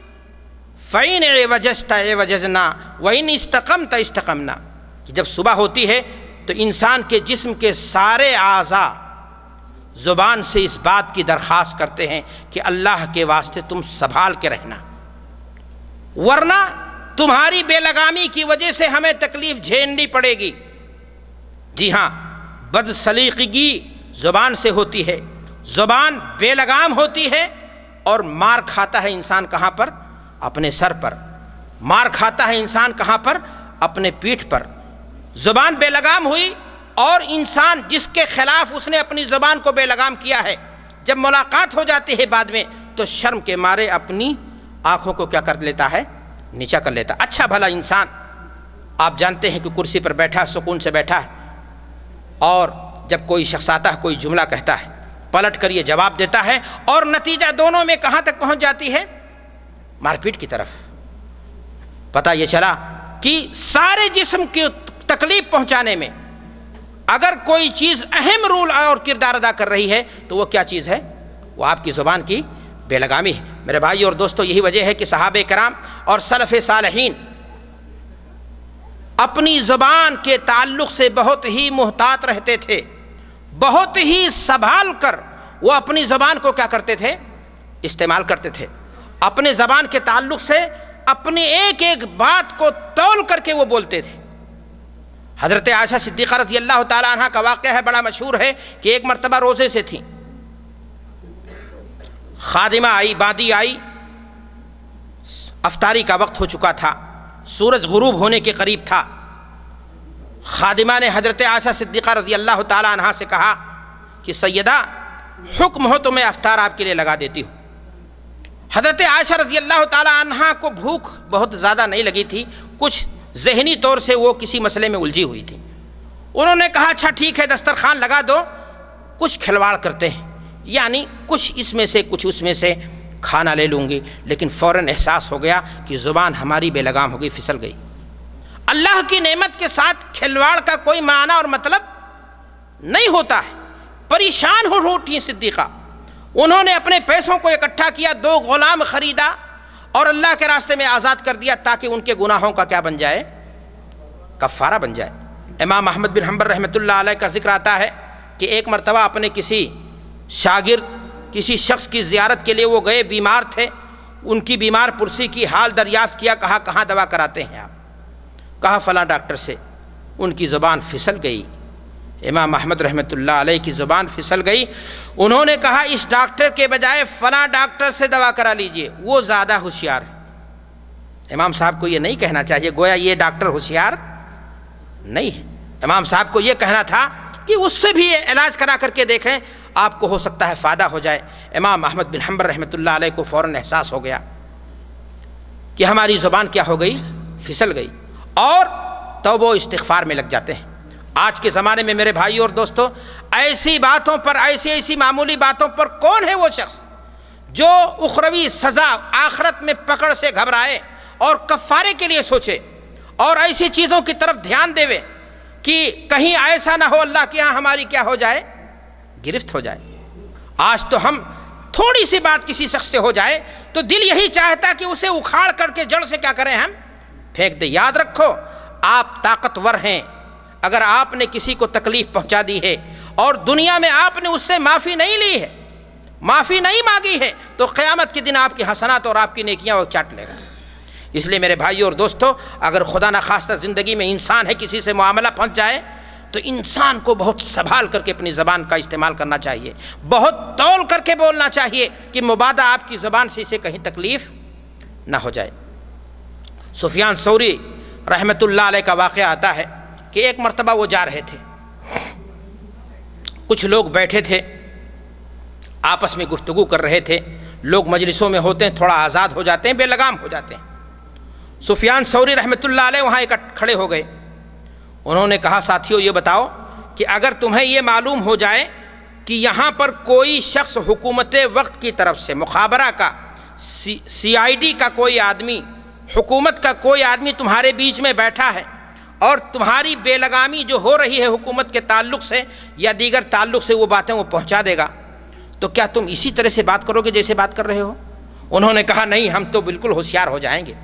فإن عوججت عوججنا وإن استقمت استقمنا، کہ جب صبح ہوتی ہے تو انسان کے جسم کے سارے اعضاء زبان سے اس بات کی درخواست کرتے ہیں کہ اللہ کے واسطے تم سنبھال کے رہنا، ورنہ تمہاری بے لگامی کی وجہ سے ہمیں تکلیف جھیلنی پڑے گی۔ جی ہاں، بد سلیقگی زبان سے ہوتی ہے، زبان بے لگام ہوتی ہے، اور مار کھاتا ہے انسان کہاں پر؟ اپنے سر پر۔ مار کھاتا ہے انسان کہاں پر؟ اپنے پیٹھ پر۔ زبان بے لگام ہوئی، اور انسان جس کے خلاف اس نے اپنی زبان کو بے لگام کیا ہے، جب ملاقات ہو جاتی ہے بعد میں تو شرم کے مارے اپنی آنکھوں کو کیا کر لیتا ہے؟ نیچا کر لیتا۔ اچھا بھلا انسان آپ جانتے ہیں کہ کرسی پر بیٹھا، سکون سے بیٹھا ہے، اور جب کوئی شخص آتا ہے، کوئی جملہ کہتا ہے، پلٹ کر یہ جواب دیتا ہے، اور نتیجہ دونوں میں کہاں تک پہنچ جاتی ہے؟ مار پیٹ کی طرف۔ پتہ یہ چلا کہ سارے جسم کی تکلیف پہنچانے میں اگر کوئی چیز اہم رول اور کردار ادا کر رہی ہے تو وہ کیا چیز ہے؟ وہ آپ کی زبان کی بے لگامی ہے۔ میرے بھائی اور دوستو، یہی وجہ ہے کہ صحابہ کرام اور سلف صالحین اپنی زبان کے تعلق سے بہت ہی محتاط رہتے تھے، بہت ہی سنبھال کر وہ اپنی زبان کو کیا کرتے تھے؟ استعمال کرتے تھے۔ اپنے زبان کے تعلق سے اپنی ایک ایک بات کو تول کر کے وہ بولتے تھے۔ حضرت عائشہ صدیقہ رضی اللہ تعالیٰ عنہ کا واقعہ ہے، بڑا مشہور ہے کہ ایک مرتبہ روزے سے تھیں، خادمہ آئی، بادی آئی، افطاری کا وقت ہو چکا تھا، سورج غروب ہونے کے قریب تھا، خادمہ نے حضرت عائشہ صدیقہ رضی اللہ تعالی عنہا سے کہا کہ سیدہ حکم ہو تو میں افطار آپ کے لیے لگا دیتی ہوں۔ حضرت عائشہ رضی اللہ تعالی عنہا کو بھوک بہت زیادہ نہیں لگی تھی، کچھ ذہنی طور سے وہ کسی مسئلے میں الجھی ہوئی تھی۔ انہوں نے کہا اچھا ٹھیک ہے دسترخوان لگا دو، کچھ کھلواڑ کرتے ہیں، یعنی کچھ اس میں سے کچھ اس میں سے کھانا لے لوں گی۔ لیکن فوراً احساس ہو گیا کہ زبان ہماری بے لگام ہو گئی، پھسل گئی۔ اللہ کی نعمت کے ساتھ کھلواڑ کا کوئی معنی اور مطلب نہیں ہوتا ہے۔ پریشان ہو اٹھی صدیقہ، انہوں نے اپنے پیسوں کو اکٹھا کیا، 2 غلام خریدا اور اللہ کے راستے میں آزاد کر دیا تاکہ ان کے گناہوں کا کیا بن جائے؟ کفارہ بن جائے۔ امام احمد بن حنبل رحمۃ اللہ علیہ کا ذکر آتا ہے کہ ایک مرتبہ اپنے کسی شاگرد کسی شخص کی زیارت کے لیے وہ گئے، بیمار تھے، ان کی بیمار پرسی کی حال دریافت کیا، کہا کہاں دوا کراتے ہیں آپ؟ کہا فلاں ڈاکٹر سے۔ ان کی زبان پھسل گئی، امام احمد رحمۃ اللہ علیہ کی زبان پھسل گئی۔ انہوں نے کہا اس ڈاکٹر کے بجائے فلاں ڈاکٹر سے دوا کرا لیجئے، وہ زیادہ ہوشیار ہے۔ امام صاحب کو یہ نہیں کہنا چاہیے، گویا یہ ڈاکٹر ہوشیار نہیں ہے۔ امام صاحب کو یہ کہنا تھا کہ اس سے بھی علاج کرا کر کے دیکھیں، آپ کو ہو سکتا ہے فائدہ ہو جائے۔ امام احمد بن حنبل رحمۃ اللہ علیہ کو فوراً احساس ہو گیا کہ ہماری زبان کیا ہو گئی؟ پھسل گئی، اور توبہ و استغفار میں لگ جاتے ہیں۔ آج کے زمانے میں میرے بھائی اور دوستو، ایسی باتوں پر، ایسی معمولی باتوں پر کون ہے وہ شخص جو اخروی سزا آخرت میں پکڑ سے گھبرائے اور کفارے کے لیے سوچے اور ایسی چیزوں کی طرف دھیان دے کہ کہیں ایسا نہ ہو اللہ کے ہاں ہماری کیا ہو جائے؟ گرفت ہو جائے۔ آج تو ہم تھوڑی سی بات کسی شخص سے ہو جائے تو دل یہی چاہتا کہ اسے اکھاڑ کر کے جڑ سے کیا کریں؟ ہم پھینک دیں۔ یاد رکھو آپ طاقتور ہیں، اگر آپ نے کسی کو تکلیف پہنچا دی ہے اور دنیا میں آپ نے اس سے معافی نہیں لی ہے، معافی نہیں مانگی ہے، تو قیامت کے دن آپ کی حسنات اور آپ کی نیکیاں وہ چاٹ لے گا۔ اس لیے میرے بھائیو اور دوستو، اگر خدا نخواستہ زندگی میں انسان ہے کسی سے معاملہ پہنچ جائے تو انسان کو بہت سنبھال کر کے اپنی زبان کا استعمال کرنا چاہیے، بہت تول کر کے بولنا چاہیے کہ مبادا آپ کی زبان سے اسے کہیں تکلیف نہ ہو جائے۔ سفیان ثوری رحمۃ اللہ علیہ کا واقعہ آتا ہے کہ ایک مرتبہ وہ جا رہے تھے، کچھ لوگ بیٹھے تھے، آپس میں گفتگو کر رہے تھے۔ لوگ مجلسوں میں ہوتے ہیں تھوڑا آزاد ہو جاتے ہیں، بے لگام ہو جاتے ہیں۔ سفیان ثوری رحمۃ اللہ علیہ وہاں کھڑے ہو گئے۔ انہوں نے کہا ساتھیو یہ بتاؤ کہ اگر تمہیں یہ معلوم ہو جائے کہ یہاں پر کوئی شخص حکومت وقت کی طرف سے، مخابرہ کا، CID کا کوئی آدمی، حکومت کا کوئی آدمی تمہارے بیچ میں بیٹھا ہے اور تمہاری بے لگامی جو ہو رہی ہے حکومت کے تعلق سے یا دیگر تعلق سے وہ باتیں وہ پہنچا دے گا، تو کیا تم اسی طرح سے بات کرو گے جیسے بات کر رہے ہو؟ انہوں نے کہا نہیں، ہم تو بالکل ہوشیار ہو جائیں گے۔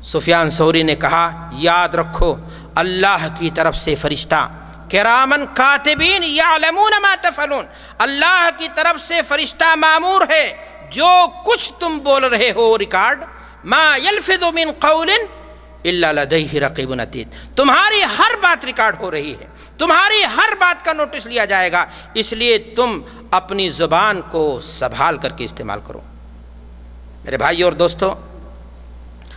سفیان ثوری نے کہا یاد رکھو اللہ کی طرف سے فرشتہ کرامن کاتبین یعلمون ما تفعلون، اللہ کی طرف سے فرشتہ مامور ہے، جو کچھ تم بول رہے ہو ریکارڈ، ما یلفظ من قول الا لدیہ رقیب عتید، تمہاری ہر بات ریکارڈ ہو رہی ہے، تمہاری ہر بات کا نوٹس لیا جائے گا، اس لیے تم اپنی زبان کو سنبھال کر کے استعمال کرو۔ میرے بھائی اور دوستو،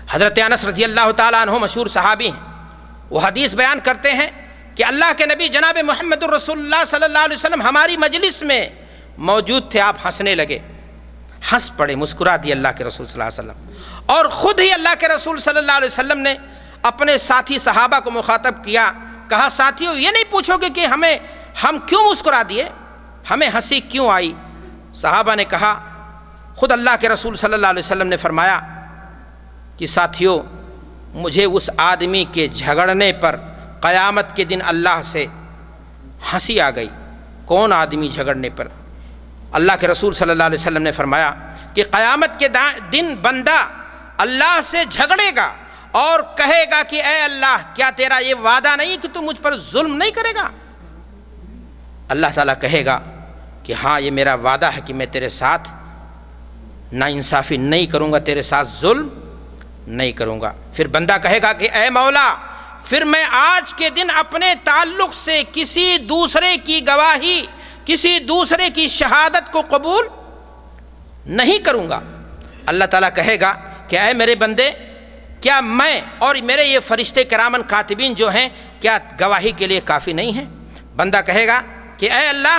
حضرت انس رضی اللہ تعالیٰ عنہ مشہور صحابی ہیں، وہ حدیث بیان کرتے ہیں کہ اللہ کے نبی جناب محمد الرسول اللہ صلی اللہ علیہ وسلم ہماری مجلس میں موجود تھے، آپ ہنسنے لگے، ہنس پڑے، مسکرا دی اللہ کے رسول صلی اللہ علیہ وسلم، اور خود ہی اللہ کے رسول صلی اللہ علیہ وسلم نے اپنے ساتھی صحابہ کو مخاطب کیا، کہا ساتھیو یہ نہیں پوچھو گے کہ ہم کیوں مسکرا دیے، ہمیں ہنسی کیوں آئی؟ صحابہ نے کہا خود اللہ کے رسول صلی اللہ علیہ وسلم نے فرمایا کہ ساتھیو مجھے اس آدمی کے جھگڑنے پر قیامت کے دن اللہ سے ہنسی آ گئی۔ کون آدمی جھگڑنے پر؟ اللہ کے رسول صلی اللہ علیہ وسلم نے فرمایا کہ قیامت کے دن بندہ اللہ سے جھگڑے گا اور کہے گا کہ اے اللہ کیا تیرا یہ وعدہ نہیں کہ تو مجھ پر ظلم نہیں کرے گا؟ اللہ تعالیٰ کہے گا کہ ہاں یہ میرا وعدہ ہے کہ میں تیرے ساتھ ناانصافی نہیں کروں گا، تیرے ساتھ ظلم نہیں کروں گا۔ پھر بندہ کہے گا کہ اے مولا پھر میں آج کے دن اپنے تعلق سے کسی دوسرے کی گواہی، کسی دوسرے کی شہادت کو قبول نہیں کروں گا۔ اللہ تعالیٰ کہے گا کہ اے میرے بندے کیا میں اور میرے یہ فرشتے کرامن کاتبین جو ہیں کیا گواہی کے لیے کافی نہیں ہیں؟ بندہ کہے گا کہ اے اللہ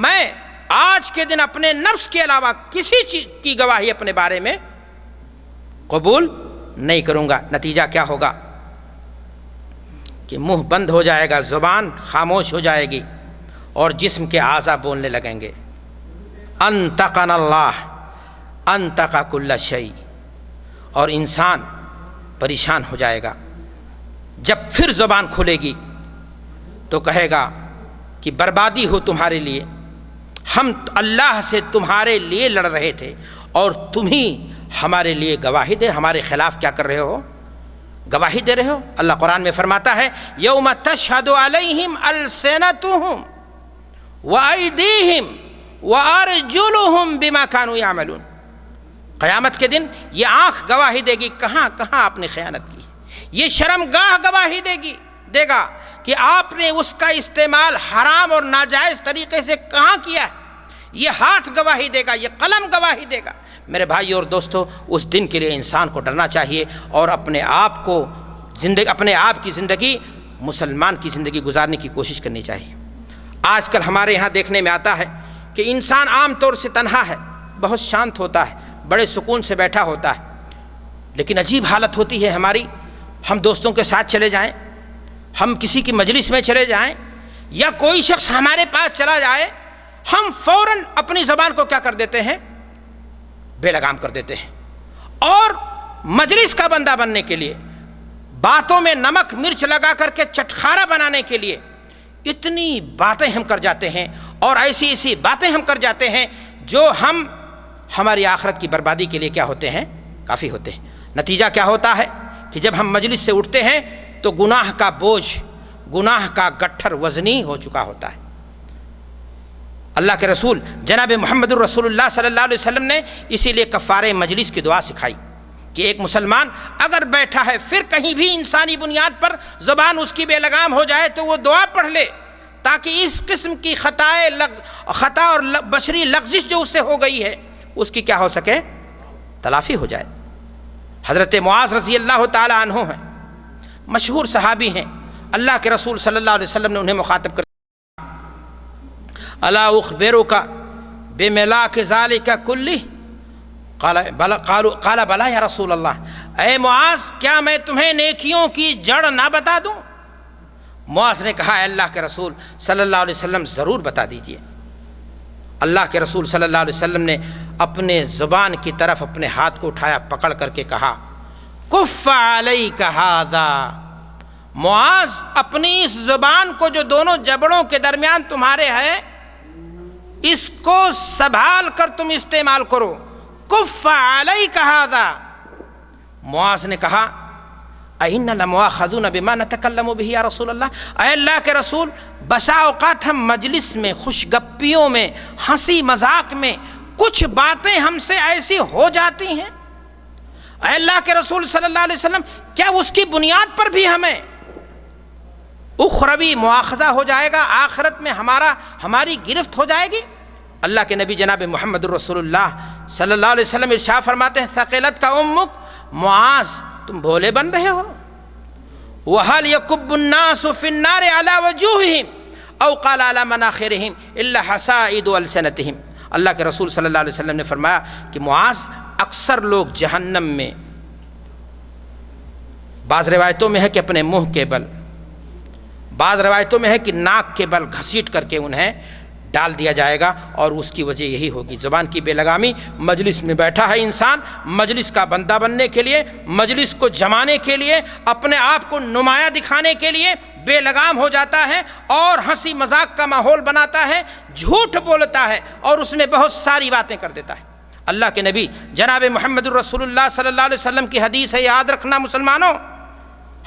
میں آج کے دن اپنے نفس کے علاوہ کسی چیز کی گواہی اپنے بارے میں قبول نہیں کروں گا۔ نتیجہ کیا ہوگا کہ منہ بند ہو جائے گا، زبان خاموش ہو جائے گی اور جسم کے اعضاء بولنے لگیں گے۔ انطقنا اللہ انطق کل شیء، اور انسان پریشان ہو جائے گا۔ جب پھر زبان کھلے گی تو کہے گا کہ بربادی ہو تمہارے لیے، ہم اللہ سے تمہارے لیے لڑ رہے تھے اور تم ہی ہمارے لیے گواہی دے، ہمارے خلاف کیا کر رہے ہو؟ گواہی دے رہے ہو۔ اللہ قرآن میں فرماتا ہے یوم تشہد علیہم السنتہم وایدیہم وارجلہم بما کانوا یعملون، قیامت کے دن یہ آنکھ گواہی دے گی کہاں کہاں آپ نے خیانت کی، یہ شرمگاہ گواہی دے گا کہ آپ نے اس کا استعمال حرام اور ناجائز طریقے سے کہاں کیا ہے، یہ ہاتھ گواہی دے گا، یہ قلم گواہی دے گا۔ میرے بھائی اور دوستو، اس دن کے لیے انسان کو ڈرنا چاہیے اور اپنے آپ کی زندگی مسلمان کی زندگی گزارنے کی کوشش کرنی چاہیے۔ آج کل ہمارے یہاں دیکھنے میں آتا ہے کہ انسان عام طور سے تنہا ہے، بہت شانت ہوتا ہے، بڑے سکون سے بیٹھا ہوتا ہے، لیکن عجیب حالت ہوتی ہے ہماری، ہم دوستوں کے ساتھ چلے جائیں، ہم کسی کی مجلس میں چلے جائیں یا کوئی شخص ہمارے پاس چلا جائے، ہم فوراً اپنی زبان کو کیا کر دیتے ہیں؟ بے لگام کر دیتے ہیں، اور مجلس کا بندہ بننے کے لیے، باتوں میں نمک مرچ لگا کر کے چٹخارا بنانے کے لیے اتنی باتیں ہم کر جاتے ہیں اور ایسی باتیں ہم کر جاتے ہیں جو ہماری آخرت کی بربادی کے لیے کیا ہوتے ہیں؟ کافی ہوتے ہیں۔ نتیجہ کیا ہوتا ہے کہ جب ہم مجلس سے اٹھتے ہیں تو گناہ کا بوجھ، گناہ کا گٹھر وزنی ہو چکا ہوتا ہے۔ اللہ کے رسول جناب محمد الرسول اللہ صلی اللہ علیہ وسلم نے اسی لیے کفارہ مجلس کی دعا سکھائی کہ ایک مسلمان اگر بیٹھا ہے پھر کہیں بھی انسانی بنیاد پر زبان اس کی بے لگام ہو جائے تو وہ دعا پڑھ لے تاکہ اس قسم کی خطا اور بشری لغزش جو اس سے ہو گئی ہے اس کی کیا ہو سکے؟ تلافی ہو جائے۔ حضرت معاذ رضی اللہ تعالی عنہ ہیں، مشہور صحابی ہیں، اللہ کے رسول صلی اللہ علیہ وسلم نے انہیں مخاطب کر الا اخبرک بملاک ذالک کلہ قال بلا یا رسول اللہ، اے معاذ کیا میں تمہیں نیکیوں کی جڑ نہ بتا دوں؟ معاذ نے کہا اے اللہ کے رسول صلی اللہ علیہ وسلم ضرور بتا دیجئے۔ اللہ کے رسول صلی اللہ علیہ وسلم نے اپنے زبان کی طرف اپنے ہاتھ کو اٹھایا، پکڑ کر کے کہا کف علیک ھذا، معاذ اپنی اس زبان کو جو دونوں جبڑوں کے درمیان تمہارے ہے اس کو سنبھال کر تم استعمال کرو، کف علیک ھذا۔ معاذ نے کہا اَإِنَّ لَمُؤَاخَذُونَ بِمَا نَتَكَلَّمُ بِهِ یا رسول اللہ، اے اللہ کے رسول بسا اوقات ہم مجلس میں، خوش گپیوں میں، ہنسی مذاق میں کچھ باتیں ہم سے ایسی ہو جاتی ہیں، اے اللہ کے رسول صلی اللہ علیہ وسلم کیا اس کی بنیاد پر بھی ہمیں اخروی مواخذہ ہو جائے گا، آخرت میں ہماری گرفت ہو جائے گی؟ اللہ کے نبی جناب محمد الرسول اللہ صلی اللہ علیہ وسلم ارشاد فرماتے ہیں ثقلت کا امک، معاذ تم بھولے بن رہے ہو؟ وَهَلْ يَكُبُّ النَّاسُ فِي النَّارِ عَلَى وَجُوهِهِمْ أَوْ قَالَ عَلَى مَنَاخِرِهِمْ إِلَّا حَصَائِدُ أَلْسِنَتِهِمْ۔ اللہ کے رسول صلی اللہ علیہ وسلم نے فرمایا کہ معاذ اکثر لوگ جہنم میں بعض روایتوں میں ہے کہ اپنے منہ کے بل، بعض روایتوں میں ہے کہ ناک کے بل گھسیٹ کر کے انہیں ڈال دیا جائے گا، اور اس کی وجہ یہی ہوگی زبان کی بے لگامی۔ مجلس میں بیٹھا ہے انسان، مجلس کا بندہ بننے کے لیے، مجلس کو جمانے کے لیے، اپنے آپ کو نمایاں دکھانے کے لیے بے لگام ہو جاتا ہے اور ہنسی مذاق کا ماحول بناتا ہے، جھوٹ بولتا ہے اور اس میں بہت ساری باتیں کر دیتا ہے۔ اللہ کے نبی جناب محمد الرسول اللہ صلی اللہ علیہ وسلم کی حدیث ہے، یاد رکھنا مسلمانوں،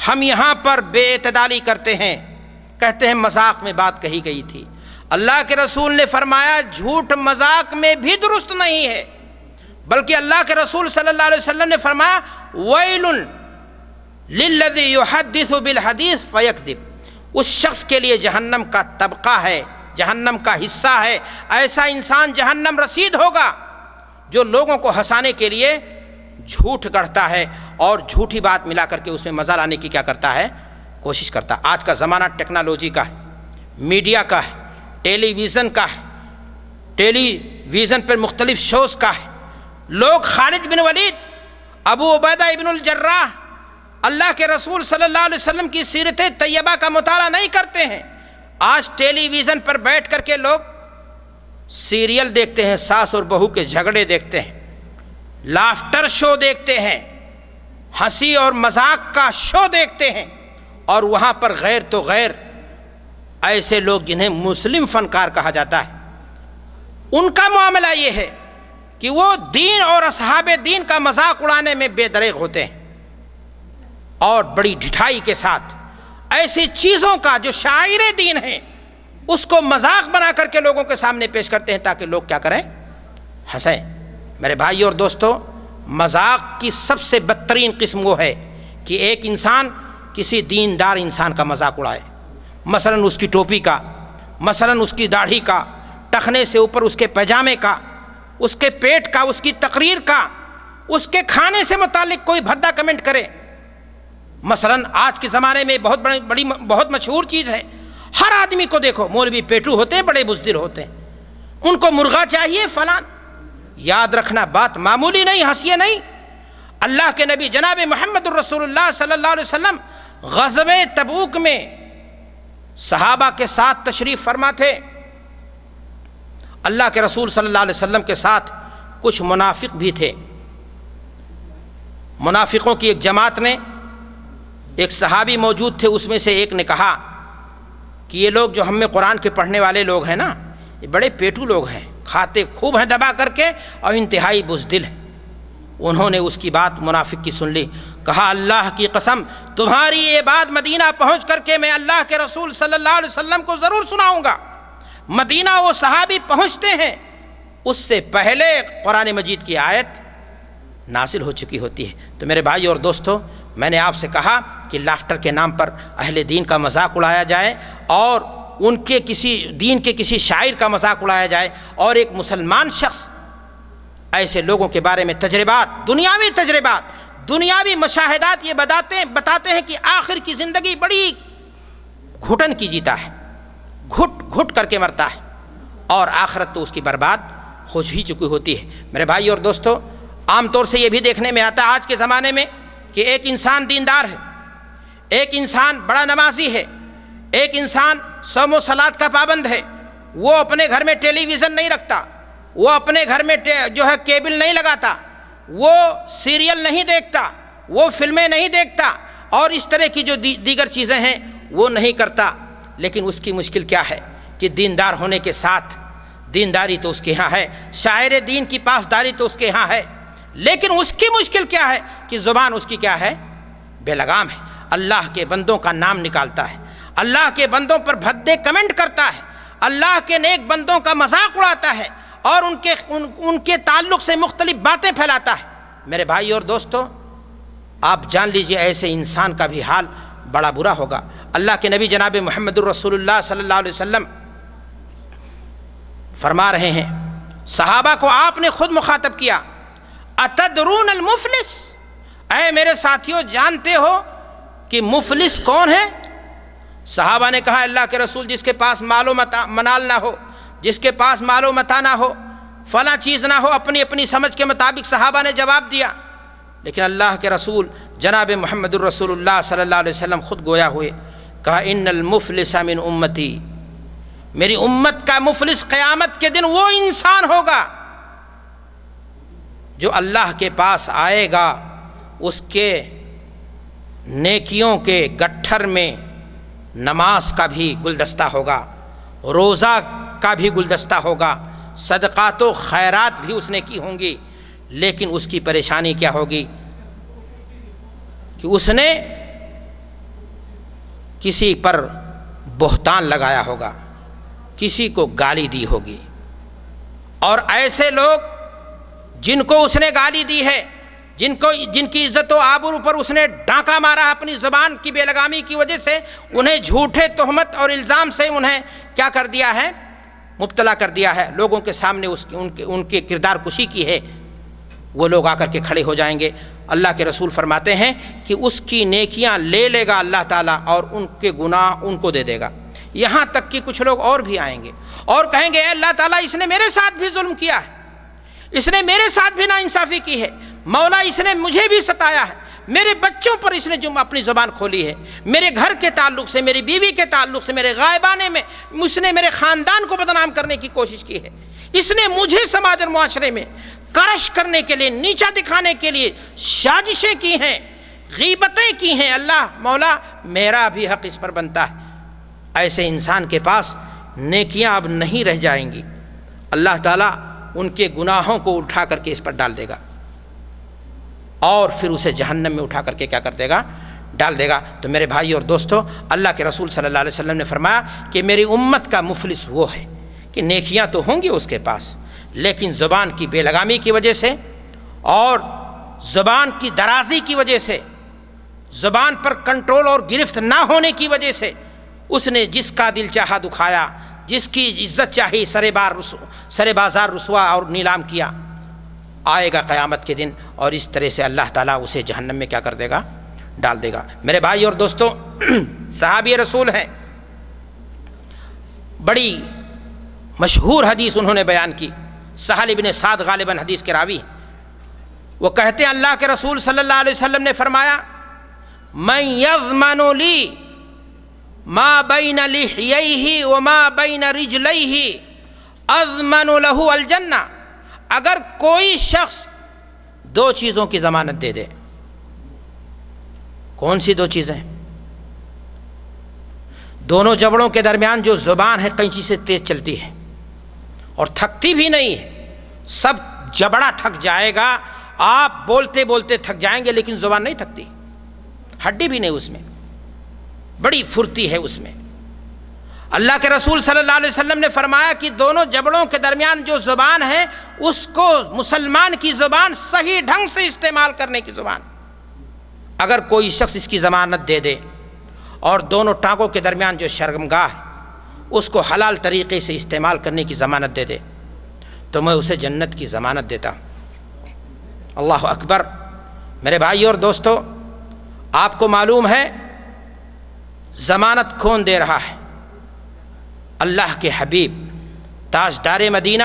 ہم یہاں پر بے اعتدالی کرتے ہیں، کہتے ہیں مذاق میں بات کہی گئی تھی۔ اللہ کے رسول نے فرمایا جھوٹ مذاق میں بھی درست نہیں ہے، بلکہ اللہ کے رسول صلی اللہ علیہ وسلم نے فرمایا ویل للذی یحدث بالحدیث فیکذب، اس شخص کے لیے جہنم کا طبقہ ہے، جہنم کا حصہ ہے، ایسا انسان جہنم رسید ہوگا جو لوگوں کو ہنسانے کے لیے جھوٹ گڑھتا ہے اور جھوٹی بات ملا کر کے اس میں مزہ لانے کی کیا کرتا ہے؟ کوشش کرتا ہے۔ آج کا زمانہ ٹیکنالوجی کا ہے، میڈیا کا ہے، ٹیلی ویژن کا ہے، ٹیلی ویژن پر مختلف شوز کا ہے۔ لوگ خالد بن ولید، ابو عبیدہ ابن الجراح، اللہ کے رسول صلی اللہ علیہ وسلم کی سیرت طیبہ کا مطالعہ نہیں کرتے ہیں۔ آج ٹیلی ویژن پر بیٹھ کر کے لوگ سیریل دیکھتے ہیں، ساس اور بہو کے جھگڑے دیکھتے ہیں، لافٹر شو دیکھتے ہیں، ہنسی اور مذاق کا شو دیکھتے ہیں، اور وہاں پر غیر تو غیر ایسے لوگ جنہیں مسلم فنکار کہا جاتا ہے، ان کا معاملہ یہ ہے کہ وہ دین اور اصحاب دین کا مذاق اڑانے میں بے دریغ ہوتے ہیں، اور بڑی ڈھٹائی کے ساتھ ایسی چیزوں کا جو شاعر دین ہیں اس کو مذاق بنا کر کے لوگوں کے سامنے پیش کرتے ہیں تاکہ لوگ کیا کریں؟ ہنسیں۔ میرے بھائی اور دوستو، مذاق کی سب سے بدترین قسم وہ ہے کہ ایک انسان کسی دیندار انسان کا مذاق اڑائے، مثلا اس کی ٹوپی کا، مثلا اس کی داڑھی کا، ٹخنے سے اوپر اس کے پیجامے کا، اس کے پیٹ کا، اس کی تقریر کا، اس کے کھانے سے متعلق کوئی بھدا کمنٹ کرے۔ مثلا آج کے زمانے میں بہت مشہور چیز ہے، ہر آدمی کو دیکھو، مولوی پیٹو ہوتے ہیں، بڑے بزدل ہوتے ہیں، ان کو مرغا چاہیے فلان۔ یاد رکھنا بات معمولی نہیں، ہنسیے نہیں۔ اللہ کے نبی جناب محمد الرسول اللہ صلی اللہ علیہ وسلم غزوہ تبوک میں صحابہ کے ساتھ تشریف فرما تھے۔ اللہ کے رسول صلی اللہ علیہ وسلم کے ساتھ کچھ منافق بھی تھے۔ منافقوں کی ایک جماعت نے، ایک صحابی موجود تھے، اس میں سے ایک نے کہا کہ یہ لوگ جو ہم میں قرآن کے پڑھنے والے لوگ ہیں نا، یہ بڑے پیٹو لوگ ہیں، کھاتے خوب ہیں دبا کر کے اور انتہائی بزدل ہیں۔ انہوں نے اس کی بات منافق کی سن لی، کہا اللہ کی قسم تمہاری یہ بات مدینہ پہنچ کر کے میں اللہ کے رسول صلی اللہ علیہ وسلم کو ضرور سناؤں گا۔ مدینہ وہ صحابی پہنچتے ہیں، اس سے پہلے قرآن مجید کی آیت نازل ہو چکی ہوتی ہے۔ تو میرے بھائی اور دوستو، میں نے آپ سے کہا کہ لافٹر کے نام پر اہل دین کا مذاق اڑایا جائے، اور ان کے کسی دین کے کسی شاعر کا مذاق اڑایا جائے، اور ایک مسلمان شخص ایسے لوگوں کے بارے میں تجربات، دنیاوی مشاہدات یہ بتاتے ہیں کہ آخر کی زندگی بڑی گھٹن کی جیتا ہے، گھٹ گھٹ کر کے مرتا ہے، اور آخرت تو اس کی برباد ہو ہی چکی ہوتی ہے۔ میرے بھائی اور دوستو، عام طور سے یہ بھی دیکھنے میں آتا ہے آج کے زمانے میں کہ ایک انسان دیندار ہے، ایک انسان بڑا نمازی ہے، ایک انسان صوم و صلات کا پابند ہے، وہ اپنے گھر میں ٹیلی ویژن نہیں رکھتا، وہ اپنے گھر میں جو ہے کیبل نہیں لگاتا، وہ سیریل نہیں دیکھتا، وہ فلمیں نہیں دیکھتا، اور اس طرح کی جو دیگر چیزیں ہیں وہ نہیں کرتا، لیکن اس کی مشکل کیا ہے کہ دیندار ہونے کے ساتھ دینداری تو اس کے ہاں ہے، شاعر دین کی پاسداری تو اس کے ہاں ہے، لیکن اس کی مشکل کیا ہے کہ زبان اس کی کیا ہے؟ بے لگام ہے، اللہ کے بندوں کا نام نکالتا ہے، اللہ کے بندوں پر بھدے کمنٹ کرتا ہے، اللہ کے نیک بندوں کا مذاق اڑاتا ہے، اور ان کے تعلق سے مختلف باتیں پھیلاتا ہے۔ میرے بھائی اور دوستو، آپ جان لیجئے ایسے انسان کا بھی حال بڑا برا ہوگا۔ اللہ کے نبی جناب محمد الرسول اللہ صلی اللہ علیہ وسلم فرما رہے ہیں، صحابہ کو آپ نے خود مخاطب کیا، اتدرون المفلس، اے میرے ساتھیوں جانتے ہو کہ مفلس کون ہے؟ صحابہ نے کہا اللہ کے رسول جس کے پاس مال و منال نہ ہو، جس کے پاس مال و متاع نہ ہو، فلاں چیز نہ ہو، اپنی اپنی سمجھ کے مطابق صحابہ نے جواب دیا، لیکن اللہ کے رسول جناب محمد الرسول اللہ صلی اللہ علیہ وسلم خود گویا ہوئے، کہا ان المفلس من امتی، میری امت کا مفلس قیامت کے دن وہ انسان ہوگا جو اللہ کے پاس آئے گا، اس کے نیکیوں کے گٹھر میں نماز کا بھی گلدستہ ہوگا، روزہ کا بھی گلدستہ ہوگا، صدقات و خیرات بھی اس نے کی ہوں گی، لیکن اس کی پریشانی کیا ہوگی کہ اس نے کسی پر بہتان لگایا ہوگا، کسی کو گالی دی ہوگی، اور ایسے لوگ جن کو اس نے گالی دی ہے، جن کی عزت و آبرو پر اس نے ڈانکا مارا اپنی زبان کی بے لگامی کی وجہ سے، انہیں جھوٹے تہمت اور الزام سے انہیں کیا کر دیا ہے؟ مبتلا کر دیا ہے، لوگوں کے سامنے ان کے کردار کشی کی ہے، وہ لوگ آ کر کے کھڑے ہو جائیں گے. اللہ کے رسول فرماتے ہیں کہ اس کی نیکیاں لے لے گا اللہ تعالیٰ اور ان کے گناہ ان کو دے دے گا. یہاں تک کہ کچھ لوگ اور بھی آئیں گے اور کہیں گے اے اللہ تعالیٰ اس نے میرے ساتھ بھی ظلم کیا ہے, اس نے میرے ساتھ بھی ناانصافی کی ہے, مولا اس نے مجھے بھی ستایا ہے, میرے بچوں پر اس نے جو اپنی زبان کھولی ہے, میرے گھر کے تعلق سے, میری بیوی کے تعلق سے, میرے غائبانے میں اس نے میرے خاندان کو بدنام کرنے کی کوشش کی ہے, اس نے مجھے سماج اور معاشرے میں کرش کرنے کے لیے, نیچا دکھانے کے لیے سازشیں کی ہیں, غیبتیں کی ہیں. اللہ مولا میرا بھی حق اس پر بنتا ہے. ایسے انسان کے پاس نیکیاں اب نہیں رہ جائیں گی. اللہ تعالیٰ ان کے گناہوں کو اٹھا کر کے اس پر ڈال دے گا اور پھر اسے جہنم میں اٹھا کر کے کیا کر دے گا, ڈال دے گا. تو میرے بھائی اور دوستو, اللہ کے رسول صلی اللہ علیہ وسلم نے فرمایا کہ میری امت کا مفلس وہ ہے کہ نیکیاں تو ہوں گی اس کے پاس, لیکن زبان کی بے لگامی کی وجہ سے اور زبان کی درازی کی وجہ سے, زبان پر کنٹرول اور گرفت نہ ہونے کی وجہ سے اس نے جس کا دل چاہا دکھایا, جس کی عزت چاہی سر بازار رسوا اور نیلام کیا. آئے گا قیامت کے دن اور اس طرح سے اللہ تعالیٰ اسے جہنم میں کیا کر دے گا, ڈال دے گا. میرے بھائی اور دوستو, صحابی رسول ہیں, بڑی مشہور حدیث انہوں نے بیان کی. سہل ابن سعد غالباً حدیث کے راوی, وہ کہتے ہیں اللہ کے رسول صلی اللہ علیہ وسلم نے فرمایا من یضمن لی ما بین لحییہ وما بین رجلیہ اضمن لہ الجنہ. اگر کوئی شخص دو چیزوں کی ضمانت دے دے, کون سی دو چیزیں؟ دونوں جبڑوں کے درمیان جو زبان ہے قینچی سے تیز چلتی ہے اور تھکتی بھی نہیں ہے, سب جبڑا تھک جائے گا, آپ بولتے بولتے تھک جائیں گے لیکن زبان نہیں تھکتی, ہڈی بھی نہیں اس میں, بڑی پھرتی ہے اس میں. اللہ کے رسول صلی اللہ علیہ وسلم نے فرمایا کہ دونوں جبڑوں کے درمیان جو زبان ہے اس کو مسلمان کی زبان صحیح ڈھنگ سے استعمال کرنے کی زبان, اگر کوئی شخص اس کی ضمانت دے دے اور دونوں ٹانگوں کے درمیان جو شرمگاہ ہے اس کو حلال طریقے سے استعمال کرنے کی ضمانت دے دے تو میں اسے جنت کی ضمانت دیتا ہوں. اللہ اکبر. میرے بھائی اور دوستو, آپ کو معلوم ہے ضمانت کون دے رہا ہے؟ اللہ کے حبیب تاجدار مدینہ.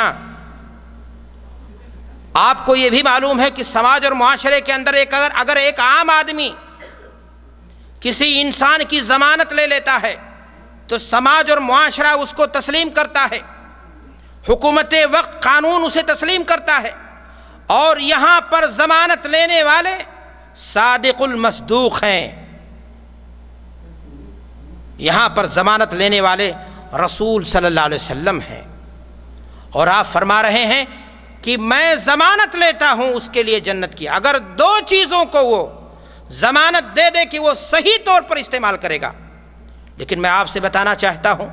آپ کو یہ بھی معلوم ہے کہ سماج اور معاشرے کے اندر اگر ایک عام آدمی کسی انسان کی ضمانت لے لیتا ہے تو سماج اور معاشرہ اس کو تسلیم کرتا ہے, حکومت وقت قانون اسے تسلیم کرتا ہے, اور یہاں پر ضمانت لینے والے صادق المصدوق ہیں. یہاں پر ضمانت لینے والے رسول صلی اللہ علیہ وسلم ہیں, اور آپ فرما رہے ہیں کہ میں ضمانت لیتا ہوں اس کے لیے جنت کی, اگر دو چیزوں کو وہ ضمانت دے دے کہ وہ صحیح طور پر استعمال کرے گا. لیکن میں آپ سے بتانا چاہتا ہوں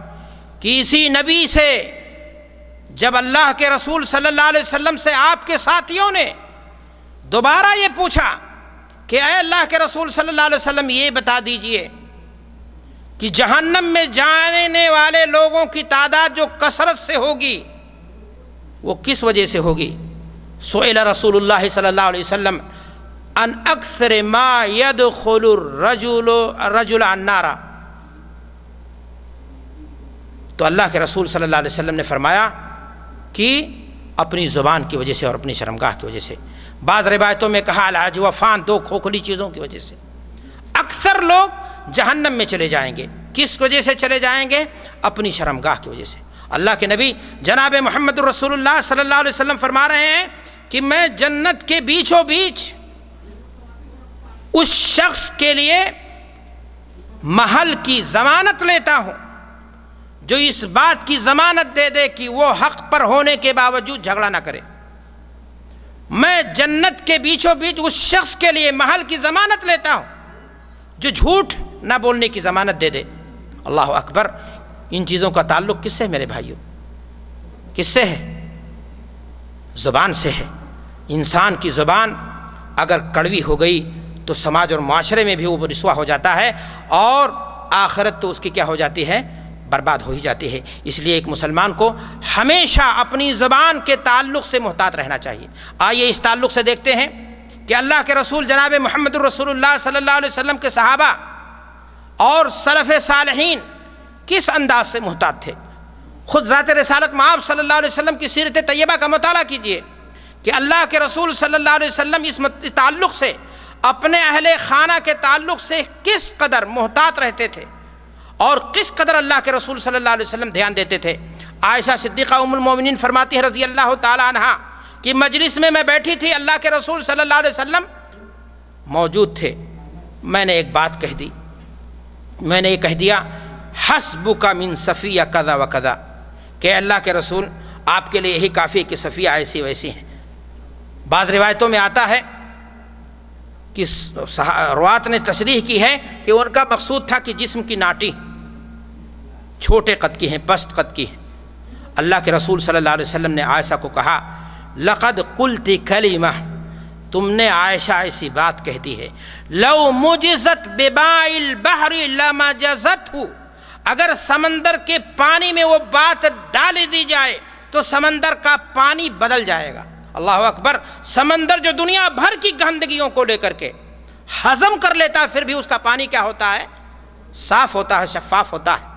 کہ اسی نبی سے جب اللہ کے رسول صلی اللہ علیہ وسلم سے آپ کے ساتھیوں نے دوبارہ یہ پوچھا کہ اے اللہ کے رسول صلی اللہ علیہ وسلم یہ بتا دیجئے کہ جہنم میں جانے والے لوگوں کی تعداد جو کثرت سے ہوگی وہ کس وجہ سے ہوگی؟ سئل رسول اللہ صلی اللہ علیہ وسلم ان اکثر ما يدخل الرجل النار. تو اللہ کے رسول صلی اللہ علیہ وسلم نے فرمایا کہ اپنی زبان کی وجہ سے اور اپنی شرمگاہ کی وجہ سے. بعض روایتوں میں کہا العجوفان, دو کھوکھلی چیزوں کی وجہ سے اکثر لوگ جہنم میں چلے جائیں گے. کس وجہ سے چلے جائیں گے؟ اپنی شرمگاہ کی وجہ سے. اللہ کے نبی جناب محمد الرسول اللہ صلی اللہ علیہ وسلم فرما رہے ہیں کہ میں جنت کے بیچوں بیچ اس شخص کے لیے محل کی ضمانت لیتا ہوں جو اس بات کی ضمانت دے دے کہ وہ حق پر ہونے کے باوجود جھگڑا نہ کرے. میں جنت کے بیچوں بیچ اس شخص کے لیے محل کی ضمانت لیتا ہوں جو جھوٹ نہ بولنے کی ضمانت دے دے. اللہ اکبر. ان چیزوں کا تعلق کس سے ہے میرے بھائیوں؟ کس سے ہے؟ زبان سے ہے. انسان کی زبان اگر کڑوی ہو گئی تو سماج اور معاشرے میں بھی وہ رسوا ہو جاتا ہے اور آخرت تو اس کی کیا ہو جاتی ہے؟ برباد ہو ہی جاتی ہے۔ اس لیے ایک مسلمان کو ہمیشہ اپنی زبان کے تعلق سے محتاط رہنا چاہیے۔ آئیے اس تعلق سے دیکھتے ہیں کہ اللہ کے رسول جناب محمد الرسول اللہ صلی اللہ علیہ وسلم کے صحابہ اور سلف صالحین کس انداز سے محتاط تھے۔ خود ذات رسالت مآب صلی اللہ علیہ وسلم کی سیرت طیبہ کا مطالعہ کیجئے کہ اللہ کے رسول صلی اللہ علیہ وسلم اس تعلق سے، اپنے اہل خانہ کے تعلق سے کس قدر محتاط رہتے تھے اور کس قدر اللہ کے رسول صلی اللہ علیہ وسلم دھیان دیتے تھے۔ عائشہ صدیقہ ام المومنین فرماتی ہے رضی اللہ تعالی عنہا کہ مجلس میں بیٹھی تھی، اللہ کے رسول صلی اللہ علیہ وسلم موجود تھے، میں نے ایک بات کہہ دی، میں نے یہ کہہ دیا حسبک من صفیہ کذا و کذا، کہ اللہ کے رسول آپ کے لیے یہی کافی ہے کہ صفیہ ایسی ویسی ہیں۔ بعض روایتوں میں آتا ہے کہ روات نے تصریح کی ہے کہ ان کا مقصود تھا کہ جسم کی ناٹی چھوٹے قد کی ہیں، پست قد کی ہیں۔ اللہ کے رسول صلی اللہ علیہ وسلم نے عائشہ کو کہا لقد قلت کلمہ، تم نے عائشہ ایسی بات کہہ دی ہے، لو مجزت بماء البحر لمجزتہ، اگر سمندر کے پانی میں وہ بات ڈال دی جائے تو سمندر کا پانی بدل جائے گا۔ اللہ اکبر! سمندر جو دنیا بھر کی گندگیوں کو لے کر کے ہضم کر لیتا ہے، پھر بھی اس کا پانی کیا ہوتا ہے؟ صاف ہوتا ہے، شفاف ہوتا ہے۔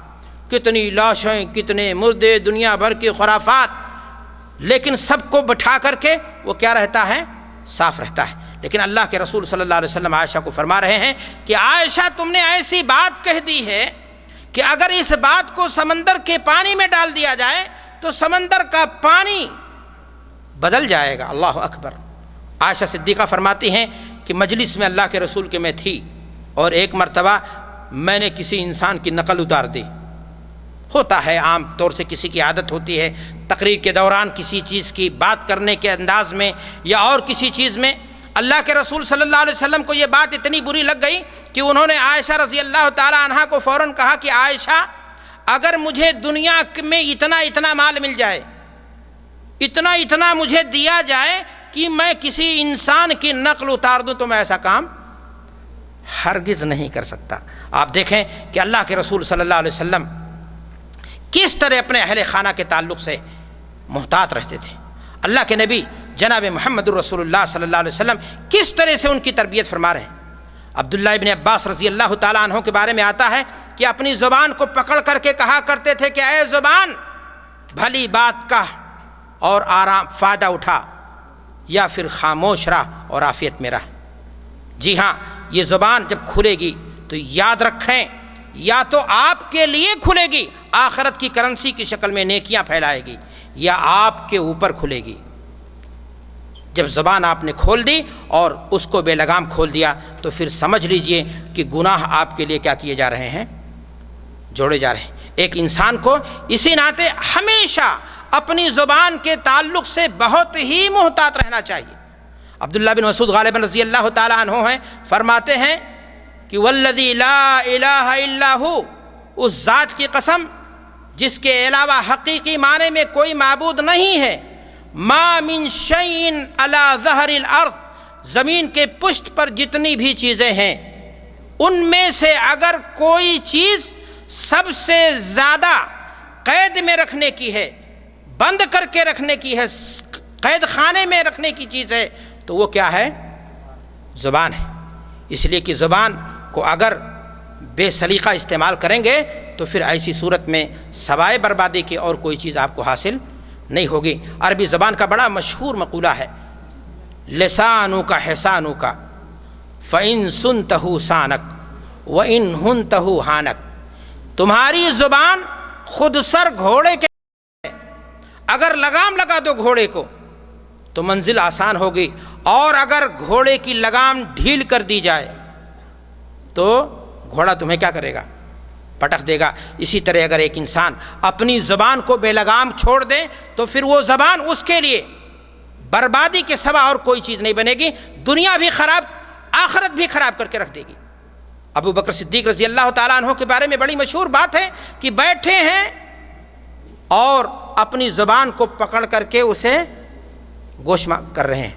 کتنی لاشیں، کتنے مردے، دنیا بھر کی خرافات، لیکن سب کو بٹھا کر کے وہ کیا رہتا ہے؟ صاف رہتا ہے۔ لیکن اللہ کے رسول صلی اللہ علیہ وسلم عائشہ کو فرما رہے ہیں کہ عائشہ تم نے ایسی بات کہہ دی ہے کہ اگر اس بات کو سمندر کے پانی میں ڈال دیا جائے تو سمندر کا پانی بدل جائے گا۔ اللہ اکبر! عائشہ صدیقہ فرماتی ہیں کہ مجلس میں اللہ کے رسول کے میں تھی اور ایک مرتبہ میں نے کسی انسان کی نقل اتار دی۔ ہوتا ہے، عام طور سے کسی کی عادت ہوتی ہے تقریر کے دوران کسی چیز کی بات کرنے کے انداز میں یا اور کسی چیز میں۔ اللہ کے رسول صلی اللہ علیہ وسلم کو یہ بات اتنی بری لگ گئی کہ انہوں نے عائشہ رضی اللہ تعالی عنہا کو فوراً کہا کہ عائشہ اگر مجھے دنیا میں اتنا مال مل جائے، اتنا مجھے دیا جائے کہ میں کسی انسان کی نقل اتار دوں تو میں ایسا کام ہرگز نہیں کر سکتا۔ آپ دیکھیں کہ اللہ کے رسول صلی اللہ علیہ وسلم کس طرح اپنے اہل خانہ کے تعلق سے محتاط رہتے تھے۔ اللہ کے نبی جناب محمد الرسول اللہ صلی اللہ علیہ وسلم کس طرح سے ان کی تربیت فرما رہے ہیں۔ عبداللہ ابن عباس رضی اللہ تعالیٰ عنہ کے بارے میں آتا ہے کہ اپنی زبان کو پکڑ کر کے کہا کرتے تھے کہ اے زبان، بھلی بات کہہ اور آرام فائدہ اٹھا، یا پھر خاموش رہ اور عافیت میں رہ۔ جی ہاں، یہ زبان جب کھلے گی تو یاد رکھیں، یا تو آپ کے لیے کھلے گی، آخرت کی کرنسی کی شکل میں نیکیاں پھیلائے گی، یا آپ کے اوپر کھلے گی۔ جب زبان آپ نے کھول دی اور اس کو بے لگام کھول دیا تو پھر سمجھ لیجئے کہ گناہ آپ کے لیے کیا کیے جا رہے ہیں؟ جوڑے جا رہے ہیں۔ ایک انسان کو اسی ناطے ہمیشہ اپنی زبان کے تعلق سے بہت ہی محتاط رہنا چاہیے۔ عبداللہ بن مسعود غالباً رضی اللہ تعالیٰ عنہ ہیں، فرماتے ہیں کہ والذی لا الہ الا ہو، اس ذات کی قسم جس کے علاوہ حقیقی معنی میں کوئی معبود نہیں ہے، ما من شیء علی ظہر الارض، زمین کے پشت پر جتنی بھی چیزیں ہیں ان میں سے اگر کوئی چیز سب سے زیادہ قید میں رکھنے کی ہے، بند کر کے رکھنے کی ہے، قید خانے میں رکھنے کی چیز ہے تو وہ کیا ہے؟ زبان ہے۔ اس لیے کہ زبان کو اگر بے سلیقہ استعمال کریں گے تو پھر ایسی صورت میں سوائے بربادی کی اور کوئی چیز آپ کو حاصل نہیں ہوگی۔ عربی زبان کا بڑا مشہور مقولہ ہے، لسانک حصانک فإن سنتہ سانک وإن ہنتہ ہانک، تمہاری زبان خود سر گھوڑے کے، اگر لگام لگا دو گھوڑے کو تو منزل آسان ہوگی، اور اگر گھوڑے کی لگام ڈھیل کر دی جائے تو گھوڑا تمہیں کیا کرے گا؟ پٹک دے گا۔ اسی طرح اگر ایک انسان اپنی زبان کو بے لگام چھوڑ دے تو پھر وہ زبان اس کے لیے بربادی کے سوا اور کوئی چیز نہیں بنے گی، دنیا بھی خراب، آخرت بھی خراب کر کے رکھ دے گی۔ ابو بکر صدیق رضی اللہ تعالیٰ عنہ کے بارے میں بڑی مشہور بات ہے کہ بیٹھے ہیں اور اپنی زبان کو پکڑ کر کے اسے گوش کر رہے ہیں،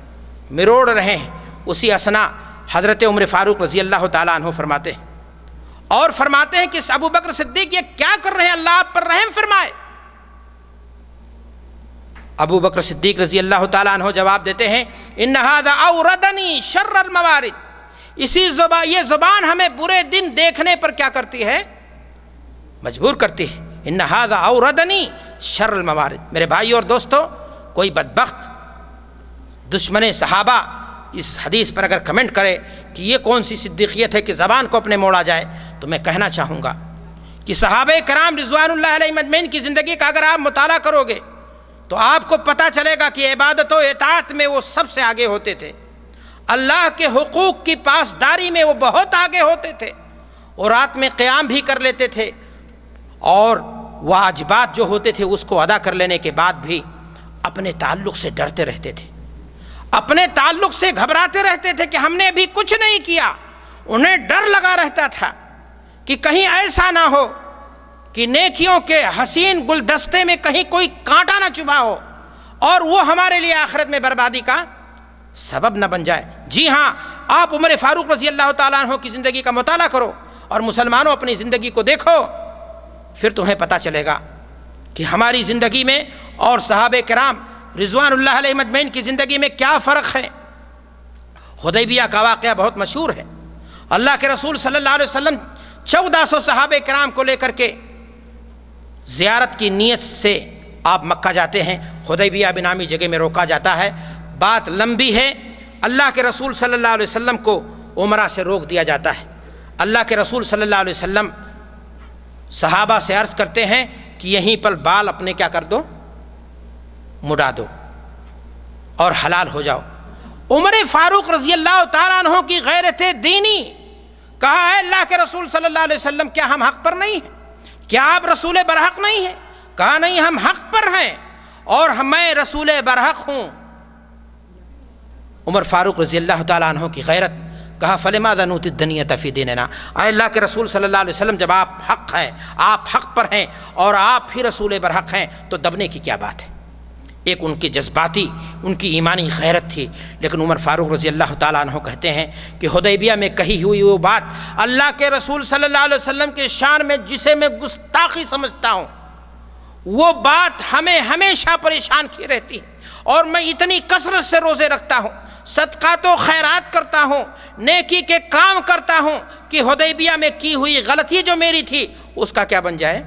مروڑ رہے ہیں۔ اسی اثنا حضرت عمر فاروق رضی اللہ تعالیٰ عنہ فرماتے ہیں اور فرماتے ہیں کہ ابو بکر صدیق یہ کیا کر رہے ہیں، اللہ آپ پر رحم فرمائے۔ ابو بکر صدیق رضی اللہ تعالیٰ عنہ جواب دیتے ہیں ان ھذا اوردنی شر الموارد، یہ زبان ہمیں برے دن دیکھنے پر کیا کرتی ہے، مجبور کرتی ہے۔ ان ھذا اوردنی شر الموارد۔ میرے بھائی اور دوستو، کوئی بدبخت دشمن صحابہ اس حدیث پر اگر کمنٹ کرے کہ یہ کون سی صدیقیت ہے کہ زبان کو اپنے موڑا جائے، تو میں کہنا چاہوں گا کہ صحابہ کرام رضوان اللہ علیہ مجمعین کی زندگی کا اگر آپ مطالعہ کرو گے تو آپ کو پتہ چلے گا کہ عبادت و اطاعت میں وہ سب سے آگے ہوتے تھے، اللہ کے حقوق کی پاسداری میں وہ بہت آگے ہوتے تھے، اور رات میں قیام بھی کر لیتے تھے، اور واجبات جو ہوتے تھے اس کو ادا کر لینے کے بعد بھی اپنے تعلق سے ڈرتے رہتے تھے، اپنے تعلق سے گھبراتے رہتے تھے کہ ہم نے ابھی کچھ نہیں کیا۔ انہیں ڈر لگا رہتا تھا کہ کہیں ایسا نہ ہو کہ نیکیوں کے حسین گلدستے میں کہیں کوئی کانٹا نہ چبھا ہو اور وہ ہمارے لیے آخرت میں بربادی کا سبب نہ بن جائے۔ جی ہاں، آپ عمر فاروق رضی اللہ تعالیٰ عنہ کی زندگی کا مطالعہ کرو اور مسلمانوں اپنی زندگی کو دیکھو، پھر تمہیں پتہ چلے گا کہ ہماری زندگی میں اور صحابہ کرام رضوان اللہ علیہ مجمعین کی زندگی میں کیا فرق ہے۔ حدیبیہ کا واقعہ بہت مشہور ہے۔ اللہ کے رسول صلی اللہ علیہ وسلم 1400 صحابہ کرام کو لے کر کے زیارت کی نیت سے آپ مکہ جاتے ہیں۔ حدیبیہ بنامی جگہ میں روکا جاتا ہے، بات لمبی ہے۔ اللہ کے رسول صلی اللہ علیہ وسلم کو عمرہ سے روک دیا جاتا ہے۔ اللہ کے رسول صلی اللہ علیہ وسلم صحابہ سے عرض کرتے ہیں کہ یہیں پر بال اپنے کیا کر دو، مڈا دو اور حلال ہو جاؤ۔ عمر فاروق رضی اللہ تعالیٰ عنہ کی غیرت دینی، کہا ہے اللہ کے رسول صلی اللہ علیہ وسلم کیا ہم حق پر نہیں ہیں؟ کیا آپ رسول برحق نہیں ہیں؟ کہا نہیں، ہم حق پر ہیں اور میں رسول برحق ہوں۔ عمر فاروق رضی اللہ تعالیٰ عنہ کی غیرت، کہا فلماذا نؤتی الدنیۃ فی دیننا، اے اللہ کے رسول صلی اللہ علیہ وسلم جب آپ حق ہیں، آپ حق پر ہیں اور آپ ہی رسول برحق ہیں تو دبنے کی کیا بات ہے۔ ایک ان کی جذباتی، ان کی ایمانی غیرت تھی، لیکن عمر فاروق رضی اللہ تعالیٰ عنہ کہتے ہیں کہ حدیبیہ میں کہی ہوئی وہ بات اللہ کے رسول صلی اللہ علیہ وسلم کے شان میں جسے میں گستاخی سمجھتا ہوں، وہ بات ہمیں ہمیشہ پریشان کی رہتی ہے، اور میں اتنی کثرت سے روزے رکھتا ہوں، صدقات و خیرات کرتا ہوں، نیکی کے کام کرتا ہوں کہ حدیبیہ میں کی ہوئی غلطی جو میری تھی اس کا کیا بن جائے،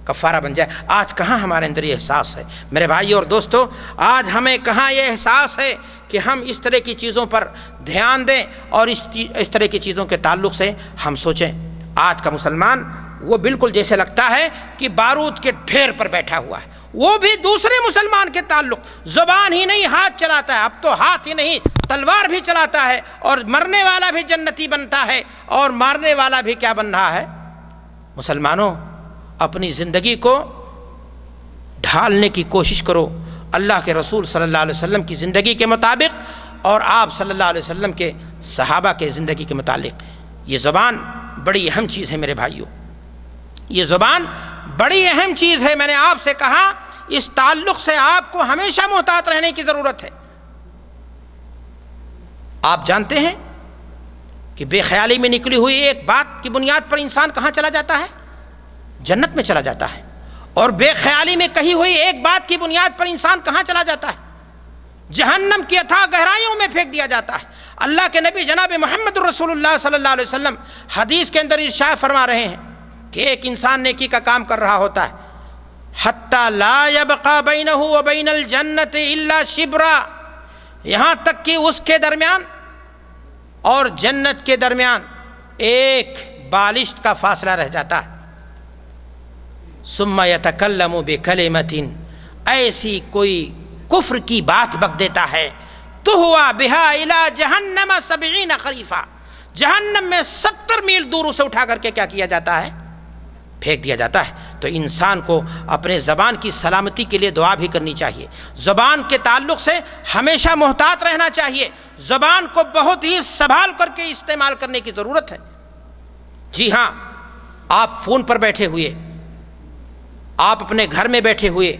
کفارہ بن جائے۔ آج کہاں ہمارے اندر یہ احساس ہے میرے بھائی اور دوستو؟ آج ہمیں کہاں یہ احساس ہے کہ ہم اس طرح کی چیزوں پر دھیان دیں اور اس طرح کی چیزوں کے تعلق سے ہم سوچیں؟ آج کا مسلمان وہ بالکل جیسے لگتا ہے کہ بارود کے ڈھیر پر بیٹھا ہوا ہے، وہ بھی دوسرے مسلمان کے تعلق زبان ہی نہیں ہاتھ چلاتا ہے، اب تو ہاتھ ہی نہیں تلوار بھی چلاتا ہے، اور مرنے والا بھی جنتی بنتا ہے اور مارنے والا بھی کیا بن رہا ہے۔ مسلمانوں، اپنی زندگی کو ڈھالنے کی کوشش کرو اللہ کے رسول صلی اللہ علیہ وسلم کی زندگی کے مطابق اور آپ صلی اللہ علیہ وسلم کے صحابہ کے زندگی کے متعلق۔ یہ زبان بڑی اہم چیز ہے میرے بھائیوں، یہ زبان بڑی اہم چیز ہے۔ میں نے آپ سے کہا اس تعلق سے آپ کو ہمیشہ محتاط رہنے کی ضرورت ہے۔ آپ جانتے ہیں کہ بے خیالی میں نکلی ہوئی ایک بات کی بنیاد پر انسان کہاں چلا جاتا ہے؟ جنت میں چلا جاتا ہے۔ اور بے خیالی میں کہی ہوئی ایک بات کی بنیاد پر انسان کہاں چلا جاتا ہے؟ جہنم کی اتھاہ گہرائیوں میں پھینک دیا جاتا ہے۔ اللہ کے نبی جناب محمد رسول اللہ صلی اللہ علیہ وسلم حدیث کے اندر ارشاد فرما رہے ہیں کہ ایک انسان نیکی کا کام کر رہا ہوتا ہے، حتی لا یبقى بینہ وبین الجنت الا شبرا، یہاں تک کہ اس کے درمیان اور جنت کے درمیان ایک بالشت کا فاصلہ رہ جاتا ہے۔ ثم یتکلم بکلمۃ، ایسی کوئی کفر کی بات بک دیتا ہے، تہوی بہا الی جہنم 70 خریفا، جہنم میں 70 میل دور اسے اٹھا کر کے کیا کیا جاتا ہے؟ پھینک دیا جاتا ہے۔ تو انسان کو اپنے زبان کی سلامتی کے لیے دعا بھی کرنی چاہیے، زبان کے تعلق سے ہمیشہ محتاط رہنا چاہیے، زبان کو بہت ہی سنبھال کر کے استعمال کرنے کی ضرورت ہے۔ جی ہاں، آپ فون پر بیٹھے ہوئے، آپ اپنے گھر میں بیٹھے ہوئے،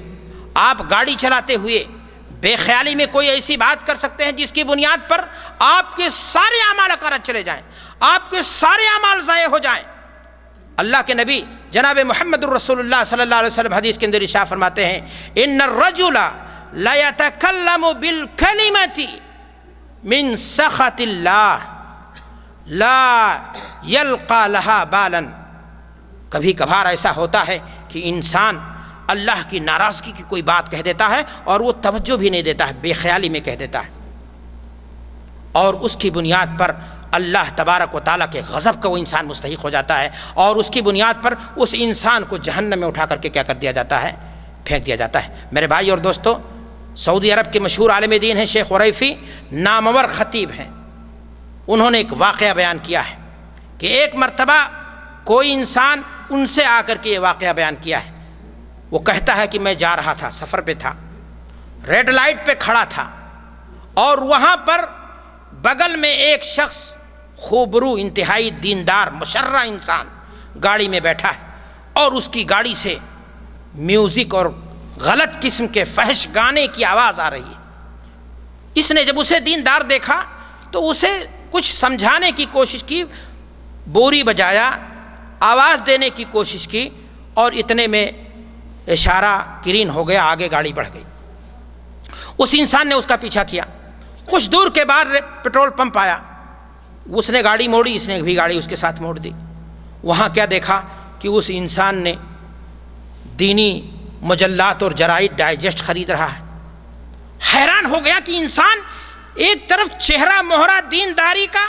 آپ گاڑی چلاتے ہوئے بے خیالی میں کوئی ایسی بات کر سکتے ہیں جس کی بنیاد پر آپ کے سارے اعمال اکارت چلے جائیں، آپ کے سارے اعمال ضائع ہو جائیں۔ اللہ کے نبی جناب محمد الرسول اللہ صلی اللہ علیہ وسلم حدیث کے اندر ارشاد فرماتے ہیں ان الرجل لا يتكلم بالكلمة من سخط اللہ لا يلقى لها بالا. کبھی کبھار ایسا ہوتا ہے کہ انسان اللہ کی ناراضگی کی کوئی بات کہہ دیتا ہے اور وہ توجہ بھی نہیں دیتا ہے، بے خیالی میں کہہ دیتا ہے، اور اس کی بنیاد پر اللہ تبارک و تعالیٰ کے غضب کا وہ انسان مستحق ہو جاتا ہے، اور اس کی بنیاد پر اس انسان کو جہنم میں اٹھا کر کے کیا کر دیا جاتا ہے، پھینک دیا جاتا ہے. میرے بھائی اور دوستو، سعودی عرب کے مشہور عالم دین ہیں شیخ عریفی، نامور خطیب ہیں. انہوں نے ایک واقعہ بیان کیا ہے کہ ایک مرتبہ کوئی انسان ان سے آ کر کے یہ واقعہ بیان کیا ہے. وہ کہتا ہے کہ میں جا رہا تھا، سفر پہ تھا، ریڈ لائٹ پہ کھڑا تھا، اور وہاں پر بغل میں ایک شخص خوبرو انتہائی دیندار مشرع انسان گاڑی میں بیٹھا ہے، اور اس کی گاڑی سے میوزک اور غلط قسم کے فحش گانے کی آواز آ رہی ہے. اس نے جب اسے دیندار دیکھا تو اسے کچھ سمجھانے کی کوشش کی، بوری بجایا، آواز دینے کی کوشش کی، اور اتنے میں اشارہ گرین ہو گیا، آگے گاڑی بڑھ گئی. اس انسان نے اس کا پیچھا کیا. کچھ دور کے بعد پیٹرول پمپ آیا، اس نے گاڑی موڑی، اس نے بھی گاڑی اس کے ساتھ موڑ دی. وہاں کیا دیکھا کہ اس انسان نے دینی مجلات اور جرائد ڈائجسٹ خرید رہا ہے. حیران ہو گیا کہ انسان ایک طرف چہرہ مہرہ دینداری کا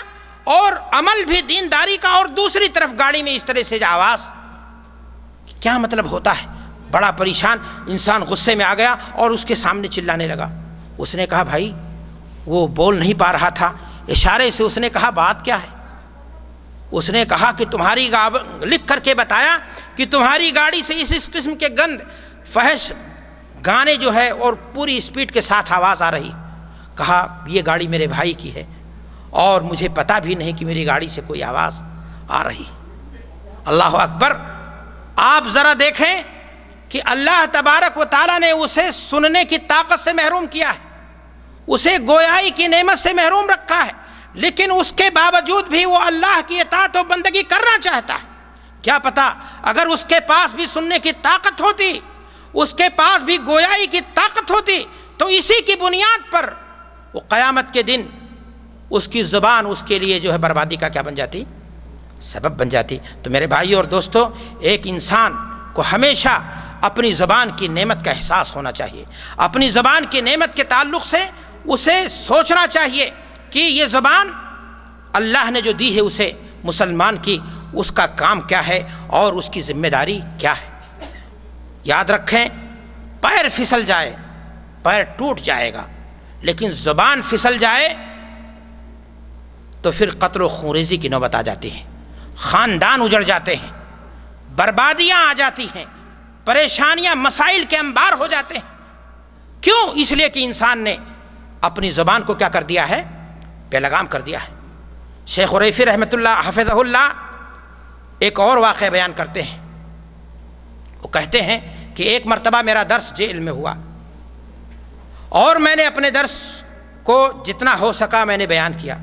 اور عمل بھی دینداری کا، اور دوسری طرف گاڑی میں اس طرح سے آواز، کیا مطلب ہوتا ہے؟ بڑا پریشان انسان غصے میں آ گیا اور اس کے سامنے چلانے لگا. اس نے کہا بھائی، وہ بول نہیں پا رہا تھا، اشارے سے اس نے کہا بات کیا ہے؟ اس نے کہا کہ تمہاری لکھ کر کے بتایا کہ تمہاری گاڑی سے اس قسم کے گند فحش گانے جو ہے اور پوری اسپیڈ کے ساتھ آواز آ رہی. کہا یہ گاڑی میرے بھائی کی ہے اور مجھے پتہ بھی نہیں کہ میری گاڑی سے کوئی آواز آ رہی. اللہ اکبر. آپ ذرا دیکھیں کہ اللہ تبارک و تعالیٰ نے اسے سننے کی طاقت سے محروم کیا ہے، اسے گویائی کی نعمت سے محروم رکھا ہے، لیکن اس کے باوجود بھی وہ اللہ کی اطاعت و بندگی کرنا چاہتا ہے. کیا پتہ اگر اس کے پاس بھی سننے کی طاقت ہوتی، اس کے پاس بھی گویائی کی طاقت ہوتی، تو اسی کی بنیاد پر وہ قیامت کے دن اس کی زبان اس کے لیے جو ہے بربادی کا کیا بن جاتی؟ سبب بن جاتی. تو میرے بھائی اور دوستو، ایک انسان کو ہمیشہ اپنی زبان کی نعمت کا احساس ہونا چاہیے. اپنی زبان کی نعمت کے تعلق سے اسے سوچنا چاہیے کہ یہ زبان اللہ نے جو دی ہے اسے مسلمان کی، اس کا کام کیا ہے اور اس کی ذمہ داری کیا ہے. یاد رکھیں، پیر پھسل جائے، پیر ٹوٹ جائے گا، لیکن زبان پھسل جائے تو پھر قتل و خونریزی کی نوبت آ جاتی ہے، خاندان اجڑ جاتے ہیں، بربادیاں آ جاتی ہیں، پریشانیاں مسائل کے انبار ہو جاتے ہیں. کیوں؟ اس لیے کہ انسان نے اپنی زبان کو کیا کر دیا ہے؟ بے لگام کر دیا ہے. شیخ عریفی رحمۃ اللہ حفظہ اللہ ایک اور واقعہ بیان کرتے ہیں. وہ کہتے ہیں کہ ایک مرتبہ میرا درس جیل میں ہوا، اور میں نے اپنے درس کو جتنا ہو سکا میں نے بیان کیا.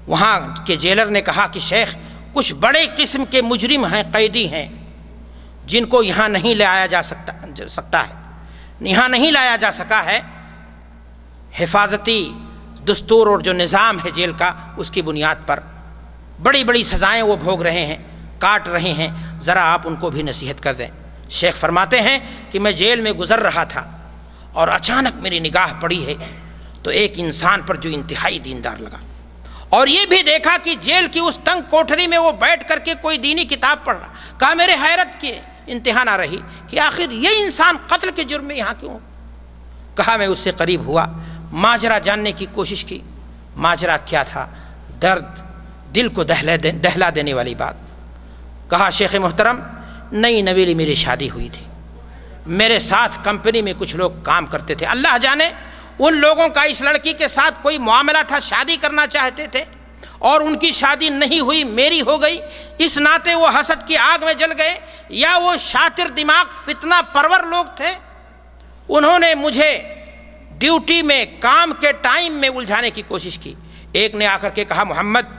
وہاں کے جیلر نے کہا کہ شیخ، کچھ بڑے قسم کے مجرم ہیں، قیدی ہیں، جن کو یہاں نہیں لے آیا جا سکتا ہے، یہاں نہیں لایا جا سکا ہے. حفاظتی دستور اور جو نظام ہے جیل کا، اس کی بنیاد پر بڑی بڑی سزائیں وہ بھوگ رہے ہیں، کاٹ رہے ہیں، ذرا آپ ان کو بھی نصیحت کر دیں. شیخ فرماتے ہیں کہ میں جیل میں گزر رہا تھا اور اچانک میری نگاہ پڑی ہے تو ایک انسان پر جو انتہائی دیندار لگا، اور یہ بھی دیکھا کہ جیل کی اس تنگ کوٹھری میں وہ بیٹھ کر کے کوئی دینی کتاب پڑھ رہا. کہا میرے حیرت کی انتہا نہ رہی کہ آخر یہ انسان قتل کے جرم میں یہاں کیوں؟ کہا میں اس سے قریب ہوا، ماجرا جاننے کی کوشش کی. ماجرا کیا تھا؟ درد دل کو دہلا دینے والی بات. کہا شیخ محترم، نئی نویلی میری شادی ہوئی تھی، میرے ساتھ کمپنی میں کچھ لوگ کام کرتے تھے، اللہ جانے ان لوگوں کا اس لڑکی کے ساتھ کوئی معاملہ تھا، شادی کرنا چاہتے تھے اور ان کی شادی نہیں ہوئی، میری ہو گئی. اس ناطے وہ حسد کی آگ میں جل گئے، یا وہ شاطر دماغ فتنہ پرور لوگ تھے، انہوں نے مجھے ڈیوٹی میں کام کے ٹائم میں الجھانے کی کوشش کی. ایک نے آ کر کے کہا، محمد،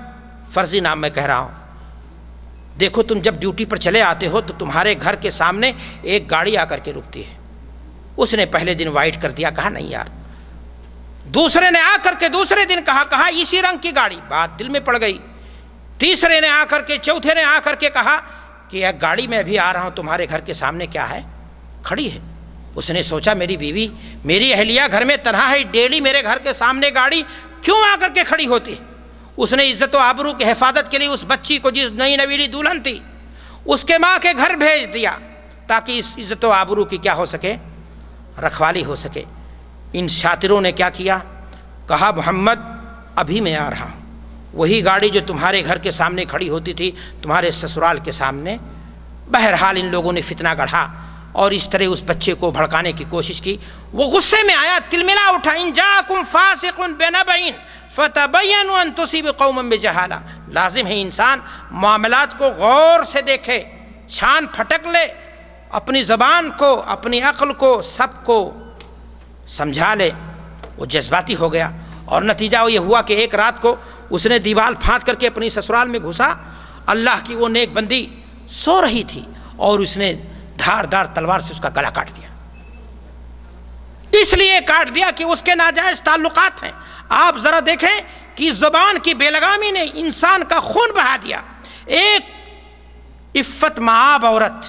فرضی نام میں کہہ رہا ہوں، دیکھو تم جب ڈیوٹی پر چلے آتے ہو تو تمہارے گھر کے سامنے ایک گاڑی آ کر کے رکتی ہے. اس نے پہلے دن وائٹ کر دیا, کہا نہیں یار. دوسرے نے آ کر کے دوسرے دن کہا اسی رنگ کی گاڑی, بات دل میں پڑ گئی. تیسرے نے آ کر کے, چوتھے نے آ کر کے کہا کہ ایک گاڑی میں ابھی آ رہا ہوں تمہارے گھر کے سامنے کیا ہے, کھڑی ہے. اس نے سوچا میری بیوی, میری اہلیہ گھر میں تنہا ہے, ڈیلی میرے گھر کے سامنے گاڑی کیوں آ کر کے کھڑی ہوتی ہے. اس نے عزت و آبرو کی حفاظت کے لیے اس بچی کو, جس نئی نویلی دلہن تھی, اس کے ماں کے گھر بھیج دیا تاکہ اس عزت و آبرو کی کیا ہو سکے, رکھوالی ہو سکے. ان شاطروں نے کیا کیا, کہا محمد ابھی میں آ رہا ہوں. وہی گاڑی جو تمہارے گھر کے سامنے کھڑی ہوتی تھی تمہارے سسرال کے سامنے. بہرحال ان لوگوں نے فتنہ گڑھا اور اس طرح اس بچے کو بھڑکانے کی کوشش کی. وہ غصے میں آیا, تلملا اٹھا, ان جاءکم فاسق بنبأ فتبینوا ان تصیبوا قوما بجہالہ. لازم ہے انسان معاملات کو غور سے دیکھے, چھان پھٹک لے, اپنی زبان کو, اپنی عقل کو, سب کو سمجھا لے. وہ جذباتی ہو گیا اور نتیجہ یہ ہوا کہ ایک رات کو اس نے دیوال پھاند کر کے اپنی سسرال میں گھسا. اللہ کی وہ نیک بندی سو رہی تھی اور اس نے دھاردار تلوار سے اس کا گلا کاٹ دیا. اس لیے کاٹ دیا کہ اس کے ناجائز تعلقات ہیں. آپ ذرا دیکھیں کہ زبان کی بے لگامی نے انسان کا خون بہا دیا. ایک عفت مآب عورت,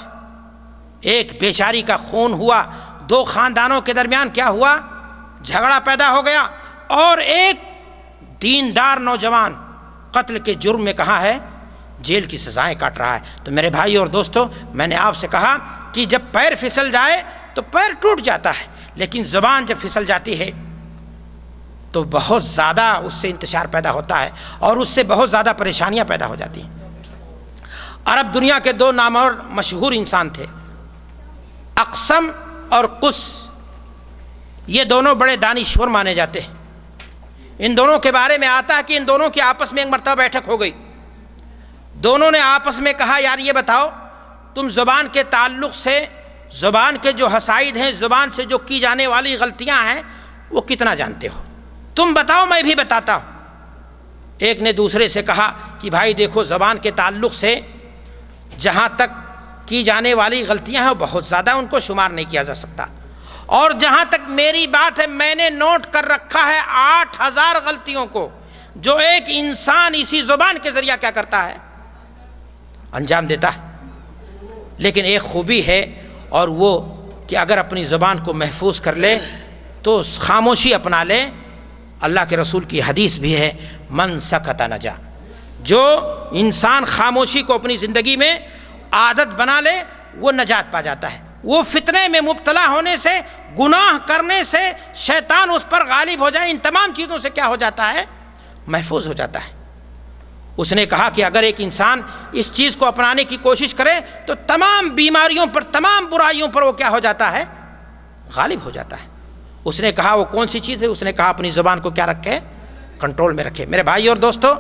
ایک بیچاری کا خون ہوا, دو خاندانوں کے درمیان کیا ہوا, جھگڑا پیدا ہو گیا, اور ایک دیندار نوجوان قتل کے جرم میں کہاں ہے, جیل کی سزائیں کاٹ رہا ہے. تو میرے بھائی اور دوستو, میں نے آپ سے کہا کہ جب پیر پھسل جائے تو پیر ٹوٹ جاتا ہے, لیکن زبان جب پھسل جاتی ہے تو بہت زیادہ اس سے انتشار پیدا ہوتا ہے اور اس سے بہت زیادہ پریشانیاں پیدا ہو جاتی ہیں. عرب دنیا کے دو نامور مشہور انسان تھے, اقسم اور قس. یہ دونوں بڑے دانشور مانے جاتے ہیں. ان دونوں کے بارے میں آتا ہے کہ ان دونوں کی آپس میں ایک مرتبہ بیٹھک ہو گئی. دونوں نے آپس میں کہا یار یہ بتاؤ تم زبان کے تعلق سے, زبان کے جو حسائد ہیں, زبان سے جو کی جانے والی غلطیاں ہیں, وہ کتنا جانتے ہو؟ تم بتاؤ میں بھی بتاتا ہوں. ایک نے دوسرے سے کہا کہ بھائی دیکھو زبان کے تعلق سے جہاں تک کی جانے والی غلطیاں ہیں وہ بہت زیادہ, ان کو شمار نہیں کیا جا سکتا. اور جہاں تک میری بات ہے میں نے نوٹ کر رکھا ہے 8000 غلطیوں کو جو ایک انسان اسی زبان کے ذریعہ کیا کرتا ہے, انجام دیتا ہے. لیکن ایک خوبی ہے اور وہ کہ اگر اپنی زبان کو محفوظ کر لے تو خاموشی اپنا لے. اللہ کے رسول کی حدیث بھی ہے, من سکت نجا. جو انسان خاموشی کو اپنی زندگی میں عادت بنا لے وہ نجات پا جاتا ہے. وہ فتنے میں مبتلا ہونے سے, گناہ کرنے سے, شیطان اس پر غالب ہو جائے, ان تمام چیزوں سے کیا ہو جاتا ہے, محفوظ ہو جاتا ہے. اس نے کہا کہ اگر ایک انسان اس چیز کو اپنانے کی کوشش کرے تو تمام بیماریوں پر, تمام برائیوں پر وہ کیا ہو جاتا ہے, غالب ہو جاتا ہے. اس نے کہا وہ کون سی چیز ہے؟ اس نے کہا اپنی زبان کو کیا رکھے, کنٹرول میں رکھے. میرے بھائی اور دوستو,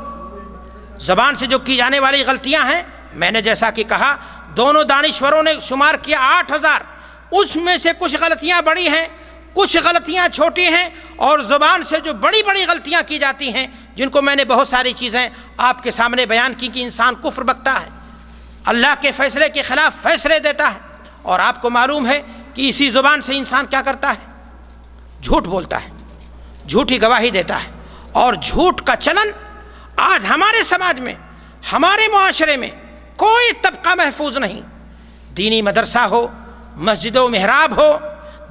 زبان سے جو کی جانے والی غلطیاں ہیں, میں نے جیسا کہ کہا دونوں دانشوروں نے شمار کیا 8000. اس میں سے کچھ غلطیاں بڑی ہیں, کچھ غلطیاں چھوٹی ہیں, اور زبان سے جو بڑی بڑی غلطیاں کی جاتی ہیں جن کو میں نے بہت ساری چیزیں آپ کے سامنے بیان کی کہ انسان کفر بکتا ہے, اللہ کے فیصلے کے خلاف فیصلے دیتا ہے. اور آپ کو معلوم ہے کہ اسی زبان سے انسان کیا کرتا ہے, جھوٹ بولتا ہے, جھوٹی گواہی دیتا ہے. اور جھوٹ کا چلن آج ہمارے سماج میں, ہمارے معاشرے میں کوئی طبقہ محفوظ نہیں. دینی مدرسہ ہو, مسجد و محراب ہو,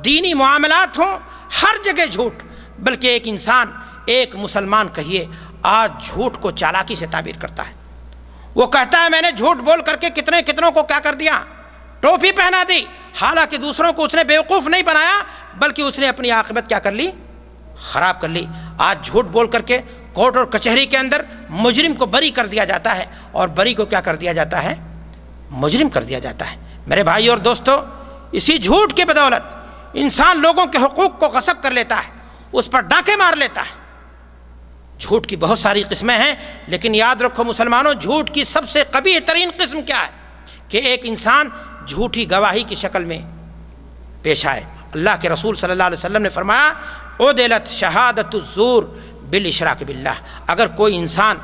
دینی معاملات ہوں, ہر جگہ جھوٹ. بلکہ ایک انسان, ایک مسلمان کہیے, آج جھوٹ کو چالاکی سے تعبیر کرتا ہے. وہ کہتا ہے میں نے جھوٹ بول کر کے کتنوں کو کیا کر دیا, ٹوپی پہنا دی. حالانکہ دوسروں کو اس نے بیوقوف نہیں بنایا بلکہ اس نے اپنی عاقبت کیا کر لی, خراب کر لی. آج جھوٹ بول کر کے کورٹ اور کچہری کے اندر مجرم کو بری کر دیا جاتا ہے, اور بری کو کیا کر دیا جاتا ہے, مجرم کر دیا جاتا ہے. میرے بھائی اور دوستو, اسی جھوٹ کی بدولت انسان لوگوں کے حقوق کو غصب کر لیتا ہے, اس پر ڈاکے مار لیتا ہے. جھوٹ کی بہت ساری قسمیں ہیں, لیکن یاد رکھو مسلمانوں, جھوٹ کی سب سے قبیح ترین قسم کیا ہے کہ ایک انسان جھوٹی گواہی کی شکل میں پیش آئے. اللہ کے رسول صلی اللہ علیہ وسلم نے فرمایا عدلت شہادت الزور بالاشراک باللہ. اگر کوئی انسان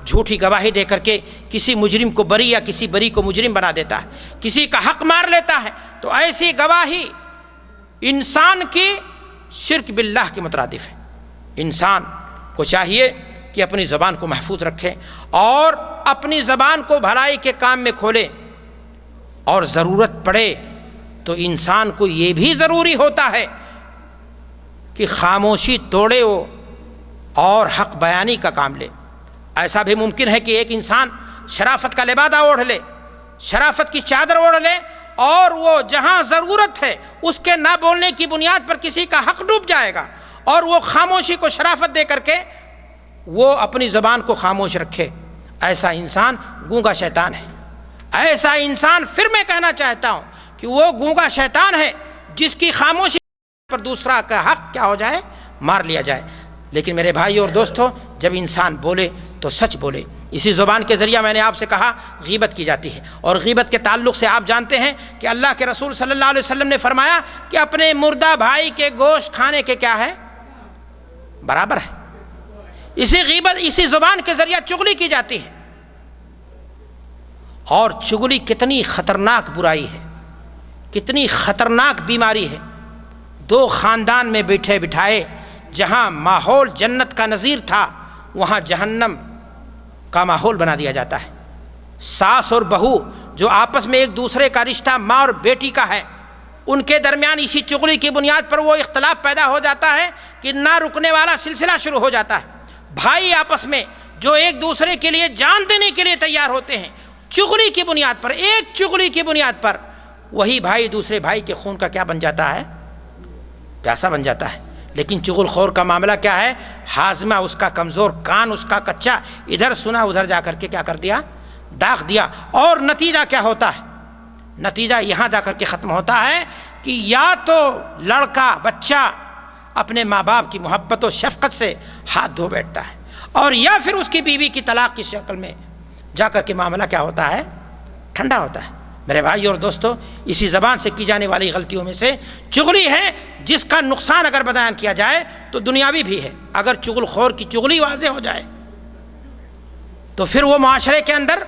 جھوٹی گواہی دے کر کے کسی مجرم کو بری یا کسی بری کو مجرم بنا دیتا ہے، کسی کا حق مار لیتا ہے، تو ایسی گواہی انسان کی شرک باللہ کے مترادف ہے۔ انسان کو چاہیے کہ اپنی زبان کو محفوظ رکھے اور اپنی زبان کو بھلائی کے کام میں کھولے، اور ضرورت پڑے تو انسان کو یہ بھی ضروری ہوتا ہے کہ خاموشی توڑے وہ اور حق بیانی کا کام لے۔ ایسا بھی ممکن ہے کہ ایک انسان شرافت کا لبادہ اوڑھ لے، شرافت کی چادر اوڑھ لے، اور وہ جہاں ضرورت ہے اس کے نہ بولنے کی بنیاد پر کسی کا حق ڈوب جائے گا، اور وہ خاموشی کو شرافت دے کر کے وہ اپنی زبان کو خاموش رکھے۔ ایسا انسان گونگا شیطان ہے۔ ایسا انسان پھر میں کہنا چاہتا ہوں کہ وہ گونگا شیطان ہے جس کی خاموشی پر دوسرا کا حق کیا ہو جائے، مار لیا جائے۔ لیکن میرے بھائی اور دوستو، جب انسان بولے تو سچ بولے۔ اسی زبان کے ذریعہ میں نے آپ سے کہا غیبت کی جاتی ہے، اور غیبت کے تعلق سے آپ جانتے ہیں کہ اللہ کے رسول صلی اللہ علیہ وسلم نے فرمایا کہ اپنے مردہ بھائی کے گوشت کھانے کے کیا ہے، برابر ہے۔ اسی غیبت، اسی زبان کے ذریعہ چغلی کی جاتی ہے، اور چغلی کتنی خطرناک برائی ہے، کتنی خطرناک بیماری ہے۔ دو خاندان میں بیٹھے بٹھائے جہاں ماحول جنت کا نظیر تھا، وہاں جہنم کا ماحول بنا دیا جاتا ہے۔ ساس اور بہو جو آپس میں ایک دوسرے کا رشتہ ماں اور بیٹی کا ہے، ان کے درمیان اسی چغلی کی بنیاد پر وہ اختلاف پیدا ہو جاتا ہے کہ نہ رکنے والا سلسلہ شروع ہو جاتا ہے۔ بھائی آپس میں جو ایک دوسرے کے لیے جان دینے کے لیے تیار ہوتے ہیں، چغلی کی بنیاد پر، ایک چغلی کی بنیاد پر، وہی بھائی دوسرے بھائی کے خون کا کیا بن جاتا ہے، پیاسا بن جاتا ہے۔ لیکن چغل خور کا معاملہ کیا ہے، ہاضمہ اس کا کمزور، کان اس کا کچا، ادھر سنا ادھر جا کر کے کیا کر دیا، داغ دیا۔ اور نتیجہ کیا ہوتا ہے، نتیجہ یہاں جا کر کے ختم ہوتا ہے کہ یا تو لڑکا بچہ اپنے ماں باپ کی محبت و شفقت سے ہاتھ دھو بیٹھتا ہے، اور یا پھر اس کی بیوی کی طلاق کی شکل میں جا کر کے معاملہ کیا ہوتا ہے، ٹھنڈا ہوتا ہے۔ میرے بھائی اور دوستو، اسی زبان سے کی جانے والی غلطیوں میں سے چغلی ہے، جس کا نقصان اگر بیان کیا جائے تو دنیاوی بھی ہے۔ اگر چغل خور کی چغلی واضح ہو جائے تو پھر وہ معاشرے کے اندر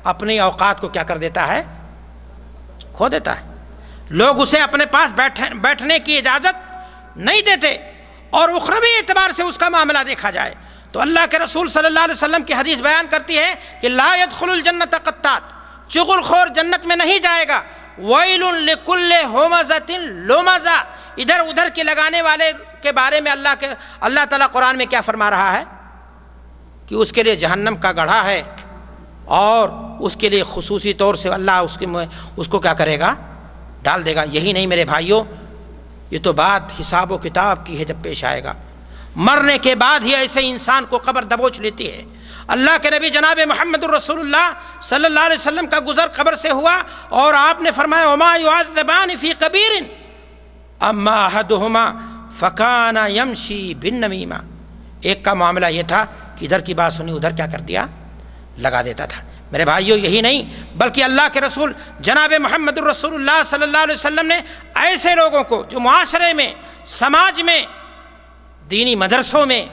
اپنی اوقات کو کیا کر دیتا ہے، کھو دیتا ہے۔ لوگ اسے اپنے پاس بیٹھنے کی اجازت نہیں دیتے، اور اخروی اعتبار سے اس کا معاملہ دیکھا جائے تو اللہ کے رسول صلی اللہ علیہ وسلم کی حدیث بیان کرتی ہے کہ لا يدخل الجنت قطات، چغل خور جنت میں نہیں جائے گا۔ ویل لکل ہمزۃ لمزہ، ادھر ادھر کے لگانے والے کے بارے میں اللہ تعالیٰ قرآن میں کیا فرما رہا ہے کہ اس کے لیے جہنم کا گڑھا ہے، اور اس کے لیے خصوصی طور سے اللہ اس کو کیا کرے گا، ڈال دے گا۔ یہی نہیں میرے بھائیوں، یہ تو بات حساب و کتاب کی ہے جب پیش آئے گا۔ مرنے کے بعد ہی ایسے انسان کو قبر دبوچ لیتی ہے۔ اللہ کے نبی جناب محمد الرسول اللہ صلی اللہ علیہ وسلم کا گزر قبر سے ہوا، اور آپ نے فرمایا وما يعذبان فی کبیر اما احدہما فکان یمشی بالنمیمہ۔ ایک کا معاملہ یہ تھا کہ ادھر کی بات سنی ادھر کیا کر دیا، لگا دیتا تھا۔ میرے بھائیوں، یہی نہیں بلکہ اللہ کے رسول جناب محمد الرسول اللہ صلی اللہ علیہ وسلم نے ایسے لوگوں کو جو معاشرے میں، سماج میں، دینی مدرسوں میں،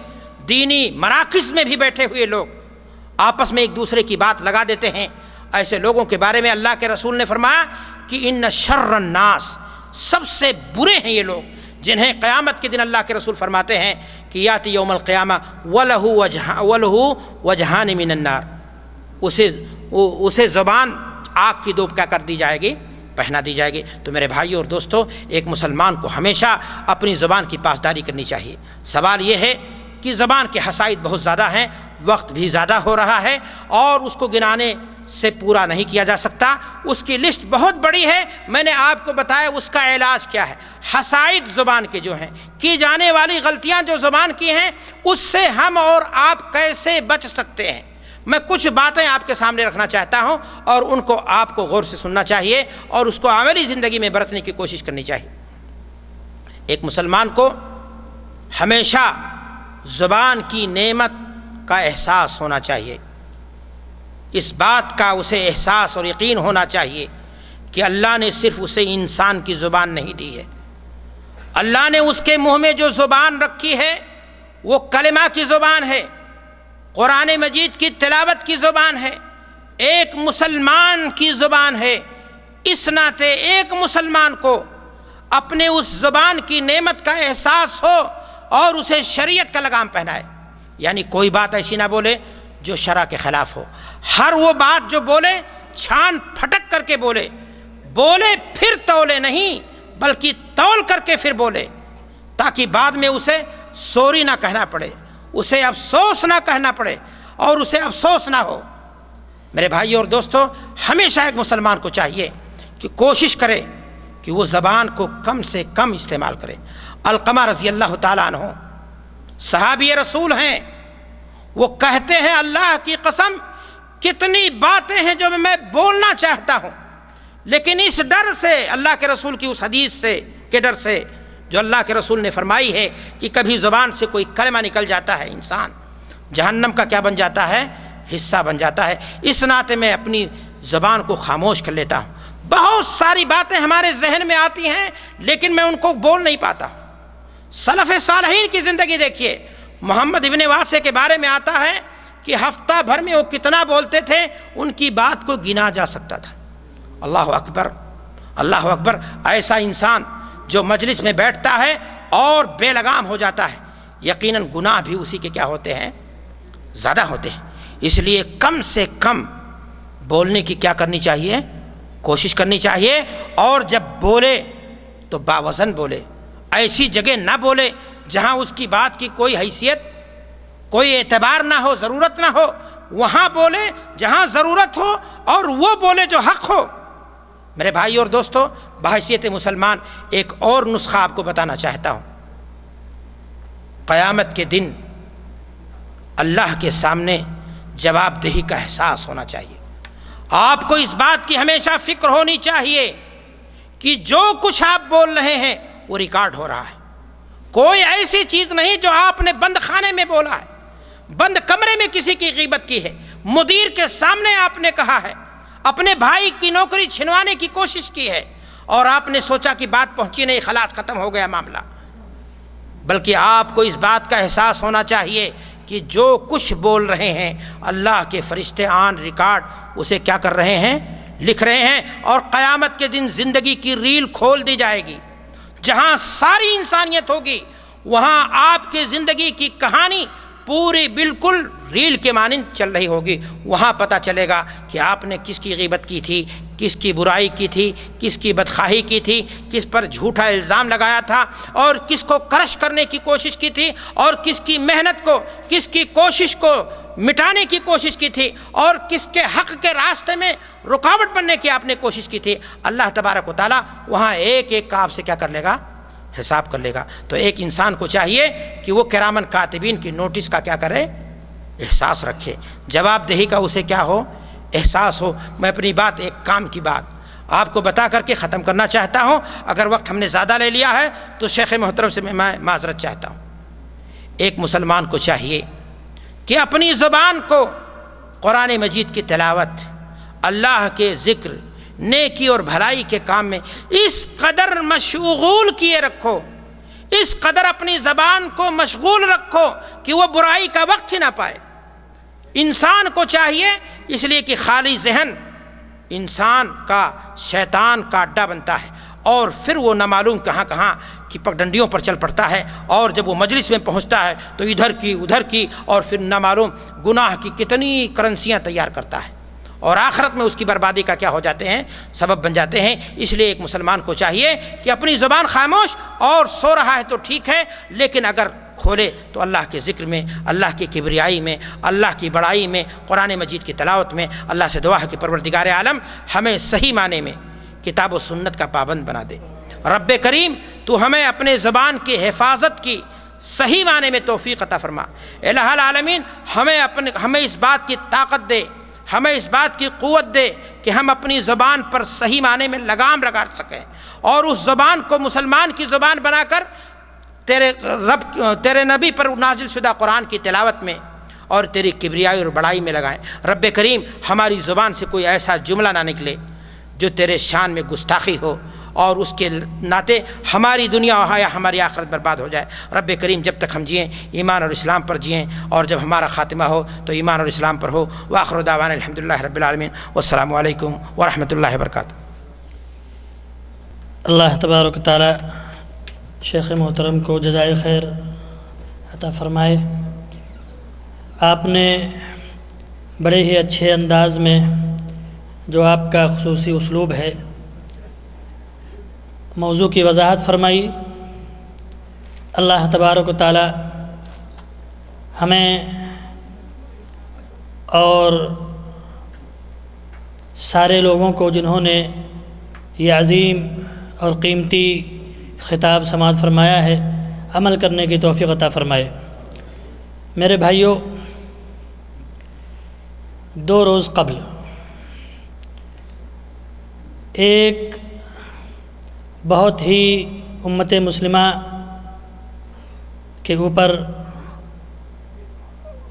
دینی مراکز میں بھی بیٹھے ہوئے لوگ آپس میں ایک دوسرے کی بات لگا دیتے ہیں، ایسے لوگوں کے بارے میں اللہ کے رسول نے فرمایا کہ ان شر الناس، سب سے برے ہیں یہ لوگ جنہیں قیامت کے دن اللہ کے رسول فرماتے ہیں کہ یاتی یوم القیامہ وَلَهُ وَجْهَانِ مِنَ النَّارِ، اسے زبان آگ کی دوب کیا کر دی جائے گی، پہنا دی جائے گی۔ تو میرے بھائیوں اور دوستوں، ایک مسلمان کو ہمیشہ اپنی زبان کی پاسداری کرنی چاہیے۔ سوال یہ ہے کہ زبان کے حسائد بہت زیادہ ہیں، وقت بھی زیادہ ہو رہا ہے، اور اس کو گنانے سے پورا نہیں کیا جا سکتا، اس کی لسٹ بہت بڑی ہے۔ میں نے آپ کو بتایا اس کا علاج کیا ہے۔ حسائد زبان کے جو ہیں، کی جانے والی غلطیاں جو زبان کی ہیں، اس سے ہم اور آپ کیسے بچ سکتے ہیں، میں کچھ باتیں آپ کے سامنے رکھنا چاہتا ہوں، اور ان کو آپ کو غور سے سننا چاہیے اور اس کو عملی زندگی میں برتنے کی کوشش کرنی چاہیے۔ ایک مسلمان کو ہمیشہ زبان کی نعمت کا احساس ہونا چاہیے، اس بات کا اسے احساس اور یقین ہونا چاہیے کہ اللہ نے صرف اسے انسان کی زبان نہیں دی ہے، اللہ نے اس کے منہ میں جو زبان رکھی ہے وہ کلمہ کی زبان ہے، قرآن مجید کی تلاوت کی زبان ہے، ایک مسلمان کی زبان ہے۔ اس ناطے ایک مسلمان کو اپنے اس زبان کی نعمت کا احساس ہو اور اسے شریعت کا لگام پہنائے، یعنی کوئی بات ایسی نہ بولے جو شرع کے خلاف ہو۔ ہر وہ بات جو بولے چھان پھٹک کر کے بولے، بولے پھر تولے نہیں بلکہ تول کر کے پھر بولے، تاکہ بعد میں اسے سوری نہ کہنا پڑے، اسے افسوس نہ کہنا پڑے اور اسے افسوس نہ ہو۔ میرے بھائی اور دوستو، ہمیشہ ایک مسلمان کو چاہیے کہ کوشش کرے کہ وہ زبان کو کم سے کم استعمال کرے۔ علقمہ رضی اللہ تعالیٰ عنہ صحابی رسول ہیں، وہ کہتے ہیں اللہ کی قسم کتنی باتیں ہیں جو میں بولنا چاہتا ہوں، لیکن اس ڈر سے، اللہ کے رسول کی اس حدیث سے کے ڈر سے جو اللہ کے رسول نے فرمائی ہے کہ کبھی زبان سے کوئی کلمہ نکل جاتا ہے انسان جہنم کا کیا بن جاتا ہے، حصہ بن جاتا ہے، اس ناطے میں اپنی زبان کو خاموش کر لیتا ہوں۔ بہت ساری باتیں ہمارے ذہن میں آتی ہیں لیکن میں ان کو بول نہیں پاتا۔ سلف صالحین کی زندگی دیکھیے، محمد ابن واسع کے بارے میں آتا ہے کہ ہفتہ بھر میں وہ کتنا بولتے تھے، ان کی بات کو گنا جا سکتا تھا۔ اللہ اکبر، اللہ اکبر۔ ایسا انسان جو مجلس میں بیٹھتا ہے اور بے لگام ہو جاتا ہے، یقیناً گناہ بھی اسی کے کیا ہوتے ہیں، زیادہ ہوتے ہیں۔ اس لیے کم سے کم بولنے کی کیا کرنی چاہیے، کوشش کرنی چاہیے، اور جب بولے تو باوزن بولے، ایسی جگہ نہ بولے جہاں اس کی بات کی کوئی حیثیت، کوئی اعتبار نہ ہو، ضرورت نہ ہو۔ وہاں بولے جہاں ضرورت ہو اور وہ بولے جو حق ہو۔ میرے بھائی اور دوستو، بحیثیت مسلمان ایک اور نسخہ آپ کو بتانا چاہتا ہوں۔ قیامت کے دن اللہ کے سامنے جواب دہی کا احساس ہونا چاہیے۔ آپ کو اس بات کی ہمیشہ فکر ہونی چاہیے کہ جو کچھ آپ بول رہے ہیں وہ ریکارڈ ہو رہا ہے۔ کوئی ایسی چیز نہیں جو آپ نے بند خانے میں بولا ہے، بند کمرے میں کسی کی غیبت کی ہے، مدیر کے سامنے آپ نے کہا ہے، اپنے بھائی کی نوکری چھنوانے کی کوشش کی ہے اور آپ نے سوچا کہ بات پہنچی نہیں، خلاص ختم ہو گیا معاملہ۔ بلکہ آپ کو اس بات کا احساس ہونا چاہیے کہ جو کچھ بول رہے ہیں اللہ کے فرشتے آن ریکارڈ اسے کیا کر رہے ہیں، لکھ رہے ہیں، اور قیامت کے دن زندگی کی ریل کھول دی جائے گی۔ جہاں ساری انسانیت ہوگی وہاں آپ کی زندگی کی کہانی پوری بالکل ریل کے مانند چل رہی ہوگی۔ وہاں پتہ چلے گا کہ آپ نے کس کی غیبت کی تھی، کس کی برائی کی تھی، کس کی بدخواہی کی تھی، کس پر جھوٹا الزام لگایا تھا اور کس کو کرش کرنے کی کوشش کی تھی، اور کس کی محنت کو، کس کی کوشش کو مٹانے کی کوشش کی تھی، اور کس کے حق کے راستے میں رکاوٹ بننے کی آپ نے کوشش کی تھی۔ اللہ تبارک و تعالیٰ وہاں ایک ایک کا آپ سے کیا کر لے گا، حساب کر لے گا۔ تو ایک انسان کو چاہیے کہ وہ کرامن کاتبین کی نوٹس کا کیا کرے، احساس رکھے، جواب دہی کا اسے کیا ہو، احساس ہو۔ میں اپنی بات، ایک کام کی بات آپ کو بتا کر کے ختم کرنا چاہتا ہوں۔ اگر وقت ہم نے زیادہ لے لیا ہے تو شیخ محترم سے میں معذرت چاہتا ہوں۔ ایک مسلمان کو چاہیے کہ اپنی زبان کو قرآن مجید کی تلاوت، اللہ کے ذکر، نیکی اور بھلائی کے کام میں اس قدر مشغول کیے رکھو، اس قدر اپنی زبان کو مشغول رکھو کہ وہ برائی کا وقت ہی نہ پائے۔ انسان کو چاہیے، اس لیے کہ خالی ذہن انسان کا شیطان کا اڈا بنتا ہے، اور پھر وہ نہ معلوم کہاں کہاں کی پگڈنڈیوں پر چل پڑتا ہے، اور جب وہ مجلس میں پہنچتا ہے تو ادھر کی ادھر کی، اور پھر نہ معلوم گناہ کی کتنی کرنسیاں تیار کرتا ہے، اور آخرت میں اس کی بربادی کا کیا ہو جاتے ہیں، سبب بن جاتے ہیں۔ اس لیے ایک مسلمان کو چاہیے کہ اپنی زبان خاموش، اور سو رہا ہے تو ٹھیک ہے، لیکن اگر کھولے تو اللہ کے ذکر میں، اللہ کی کبریائی میں، اللہ کی بڑائی میں، قرآن مجید کی تلاوت میں۔ اللہ سے دعا ہے کہ پروردگار عالم ہمیں صحیح معنی میں کتاب و سنت کا پابند بنا دے۔ رب کریم تو ہمیں اپنے زبان کی حفاظت کی صحیح معنی میں توفیق عطا فرما۔ الہ العالمین ہمیں اس بات کی طاقت دے، ہمیں اس بات کی قوت دے کہ ہم اپنی زبان پر صحیح معنی میں لگام لگا سکیں، اور اس زبان کو مسلمان کی زبان بنا کر تیرے نبی پر نازل شدہ قرآن کی تلاوت میں اور تیری کبریائی اور بڑائی میں لگائیں۔ رب کریم ہماری زبان سے کوئی ایسا جملہ نہ نکلے جو تیرے شان میں گستاخی ہو اور اس کے ناطے ہماری دنیا یا ہماری آخرت برباد ہو جائے۔ رب کریم جب تک ہم جئیں ایمان اور اسلام پر جئیں، اور جب ہمارا خاتمہ ہو تو ایمان اور اسلام پر ہو۔ وآخر دعوانا الحمدللہ رب العالمین، والسلام علیکم ورحمۃ اللہ وبرکاتہ۔ اللہ تبارک و تعالی شیخ محترم کو جزائے خیر عطا فرمائے۔ آپ نے بڑے ہی اچھے انداز میں جو آپ کا خصوصی اسلوب ہے موضوع کی وضاحت فرمائی۔ اللہ تبارک و تعالی ہمیں اور سارے لوگوں کو جنہوں نے یہ عظیم اور قیمتی خطاب سماعت فرمایا ہے عمل کرنے کی توفیق عطا فرمائے۔ میرے بھائیوں، 2 روز قبل ایک بہت ہی امت مسلمہ کے اوپر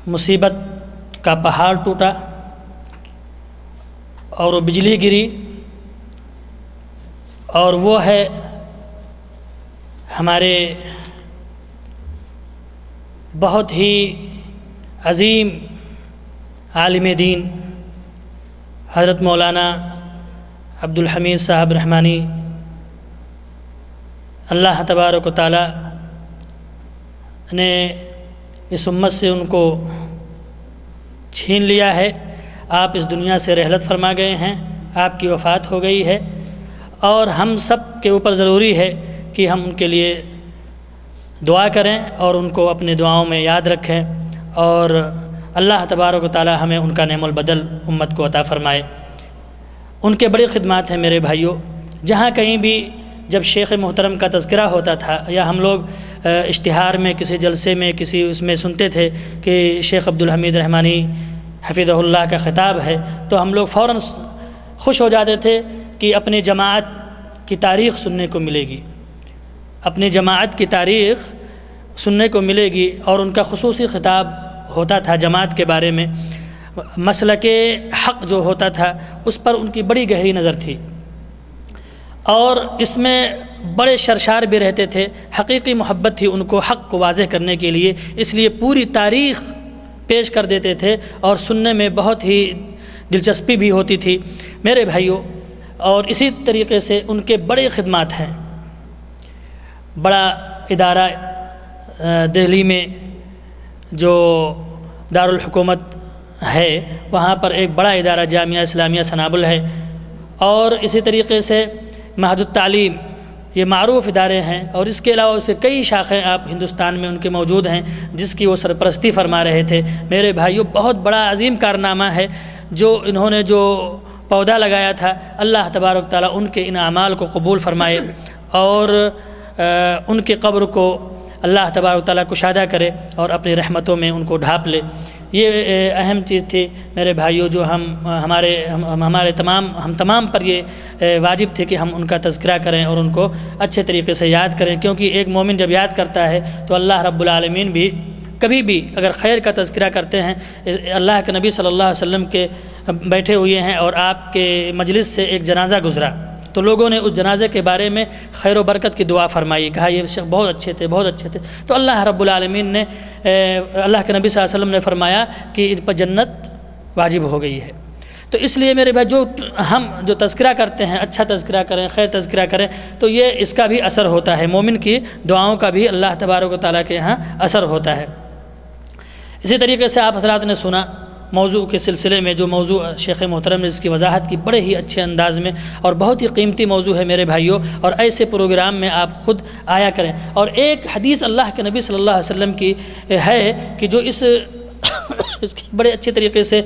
مصیبت کا پہاڑ ٹوٹا اور وہ بجلی گری، اور وہ ہے ہمارے بہت ہی عظیم عالم دین حضرت مولانا عبدالحمید صاحب رحمانی، اللہ تبارک و تعالی نے اس امت سے ان کو چھین لیا ہے۔ آپ اس دنیا سے رحلت فرما گئے ہیں، آپ کی وفات ہو گئی ہے، اور ہم سب کے اوپر ضروری ہے کہ ہم ان کے لیے دعا کریں اور ان کو اپنی دعاؤں میں یاد رکھیں، اور اللہ تبارک و تعالی ہمیں ان کا نعم البدل امت کو عطا فرمائے۔ ان کے بڑی خدمات ہیں میرے بھائیوں۔ جہاں کہیں بھی جب شیخ محترم کا تذکرہ ہوتا تھا یا ہم لوگ اشتہار میں کسی جلسے میں کسی اس میں سنتے تھے کہ شیخ عبدالحمید رحمانی حفظہ اللہ کا خطاب ہے، تو ہم لوگ فوراً خوش ہو جاتے تھے کہ اپنی جماعت کی تاریخ سننے کو ملے گی، اپنی جماعت کی تاریخ سننے کو ملے گی۔ اور ان کا خصوصی خطاب ہوتا تھا جماعت کے بارے میں، مسلک حق جو ہوتا تھا اس پر ان کی بڑی گہری نظر تھی، اور اس میں بڑے شرشار بھی رہتے تھے۔ حقیقی محبت تھی ان کو حق کو واضح کرنے کے لیے، اس لیے پوری تاریخ پیش کر دیتے تھے اور سننے میں بہت ہی دلچسپی بھی ہوتی تھی میرے بھائیوں۔ اور اسی طریقے سے ان کے بڑے خدمات ہیں۔ بڑا ادارہ دہلی میں جو دارالحکومت ہے، وہاں پر ایک بڑا ادارہ جامعہ اسلامیہ سنابل ہے، اور اسی طریقے سے معہد التعلیم، یہ معروف ادارے ہیں، اور اس کے علاوہ اسے کئی شاخیں آپ ہندوستان میں ان کے موجود ہیں جس کی وہ سرپرستی فرما رہے تھے۔ میرے بھائیوں، بہت بڑا عظیم کارنامہ ہے جو انہوں نے جو پودا لگایا تھا۔ اللہ تبارک تعالیٰ ان کے ان اعمال کو قبول فرمائے اور ان کے قبر کو اللہ تبارک تعالیٰ کشادہ کرے اور اپنی رحمتوں میں ان کو ڈھانپ لے۔ یہ اہم چیز تھی میرے بھائیوں، جو ہمارے تمام پر یہ واجب تھے کہ ہم ان کا تذکرہ کریں اور ان کو اچھے طریقے سے یاد کریں، کیونکہ ایک مومن جب یاد کرتا ہے تو اللہ رب العالمین بھی کبھی بھی اگر خیر کا تذکرہ کرتے ہیں، اللہ کے نبی صلی اللہ علیہ وسلم کے بیٹھے ہوئے ہیں اور آپ کے مجلس سے ایک جنازہ گزرا تو لوگوں نے اس جنازے کے بارے میں خیر و برکت کی دعا فرمائی، کہا یہ شخص بہت اچھے تھے، بہت اچھے تھے، تو اللہ رب العالمین نے اللہ کے نبی صلی اللہ علیہ وسلم نے فرمایا کہ ان پر جنت واجب ہو گئی ہے۔ تو اس لیے میرے بھائی، ہم جو تذکرہ کرتے ہیں، اچھا تذکرہ کریں، خیر تذکرہ کریں، تو یہ اس کا بھی اثر ہوتا ہے، مومن کی دعاؤں کا بھی اللہ تبارک و تعالیٰ کے یہاں اثر ہوتا ہے۔ اسی طریقے سے آپ حضرات نے سنا موضوع کے سلسلے میں جو موضوع شیخ محترم نے اس کی وضاحت کی بڑے ہی اچھے انداز میں، اور بہت ہی قیمتی موضوع ہے میرے بھائیوں، اور ایسے پروگرام میں آپ خود آیا کریں۔ اور ایک حدیث اللہ کے نبی صلی اللہ علیہ وسلم کی ہے کہ جو اس کی بڑے اچھے طریقے سے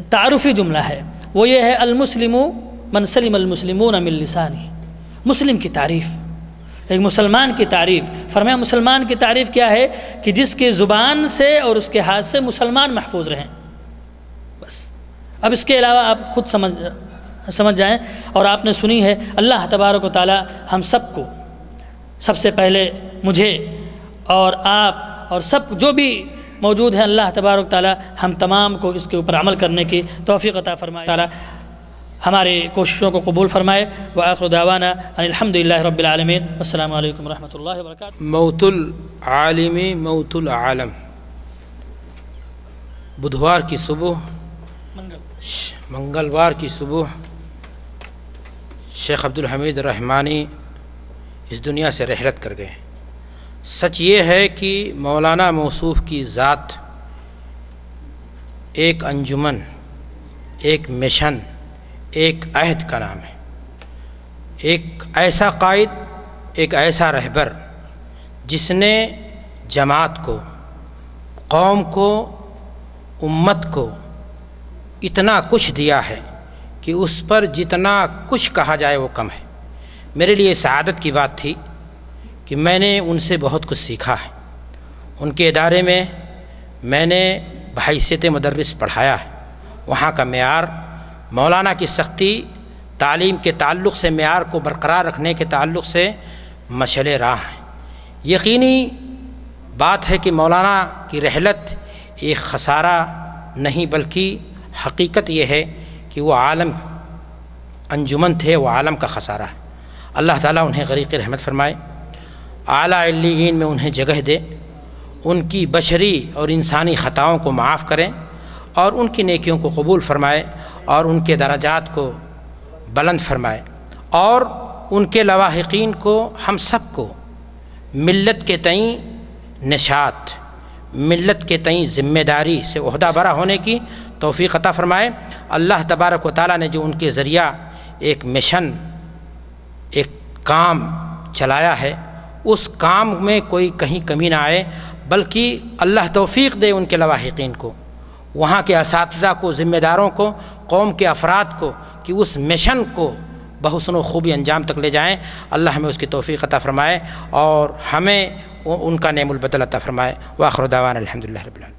تعارفی جملہ ہے، وہ یہ ہے المسلم من سلم المسلمون من لسانہ۔ مسلم کی تعریف، ایک مسلمان کی تعریف، فرمایا مسلمان کی تعریف کیا ہے کہ جس کی زبان سے اور اس کے ہاتھ سے مسلمان محفوظ رہیں، بس۔ اب اس کے علاوہ آپ خود سمجھ جائیں، اور آپ نے سنی ہے اللہ تبارک و تعالی ہم سب کو، سب سے پہلے مجھے اور آپ اور سب جو بھی موجود ہیں، اللہ تبارک تعالی ہم تمام کو اس کے اوپر عمل کرنے کی توفیق عطا فرمائے۔ تعالی ہمارے کوششوں کو قبول فرمائے. وآخر دعوانا ان الحمدللہ رب العالمین. السلام علیکم ورحمۃ اللہ وبرکاتہ. موت العالم موت العالم. بدھوار کی صبح منگلوار کی صبح شیخ عبدالحمید رحمانی اس دنیا سے رحلت کر گئے. سچ یہ ہے کہ مولانا موصوف کی ذات ایک انجمن، ایک مشن، ایک عہد کا نام ہے. ایک ایسا قائد، ایک ایسا رہبر جس نے جماعت کو، قوم کو، امت کو اتنا کچھ دیا ہے کہ اس پر جتنا کچھ کہا جائے وہ کم ہے. میرے لیے سعادت کی بات تھی کہ میں نے ان سے بہت کچھ سیکھا ہے. ان کے ادارے میں میں نے بحیثیت مدرس پڑھایا ہے. وہاں کا معیار، مولانا کی سختی، تعلیم کے تعلق سے معیار کو برقرار رکھنے کے تعلق سے مشعل راہ ہیں. یقینی بات ہے کہ مولانا کی رحلت ایک خسارہ نہیں بلکہ حقیقت یہ ہے کہ وہ عالم انجمن تھے، وہ عالم کا خسارہ ہے. اللہ تعالیٰ انہیں غریق رحمت فرمائے، اعلیٰ علیین میں انہیں جگہ دے، ان کی بشری اور انسانی خطاؤں کو معاف کریں اور ان کی نیکیوں کو قبول فرمائے اور ان کے درجات کو بلند فرمائے اور ان کے لواحقین کو، ہم سب کو ملت کے تئیں نشاط، ملت کے تئیں ذمہ داری سے عہدہ برا ہونے کی توفیق عطا فرمائے. اللہ تبارک و تعالیٰ نے جو ان کے ذریعہ ایک مشن، ایک کام چلایا ہے، اس کام میں کوئی کہیں کمی نہ آئے، بلکہ اللہ توفیق دے ان کے لواحقین کو، وہاں کے اساتذہ کو، ذمہ داروں کو، قوم کے افراد کو، کہ اس مشن کو بحسن و خوبی انجام تک لے جائیں. اللہ ہمیں اس کی توفیق عطا فرمائے اور ہمیں ان کا نعم البدل عطا فرمائے. وآخر دعوانا الحمدللہ رب العالمین.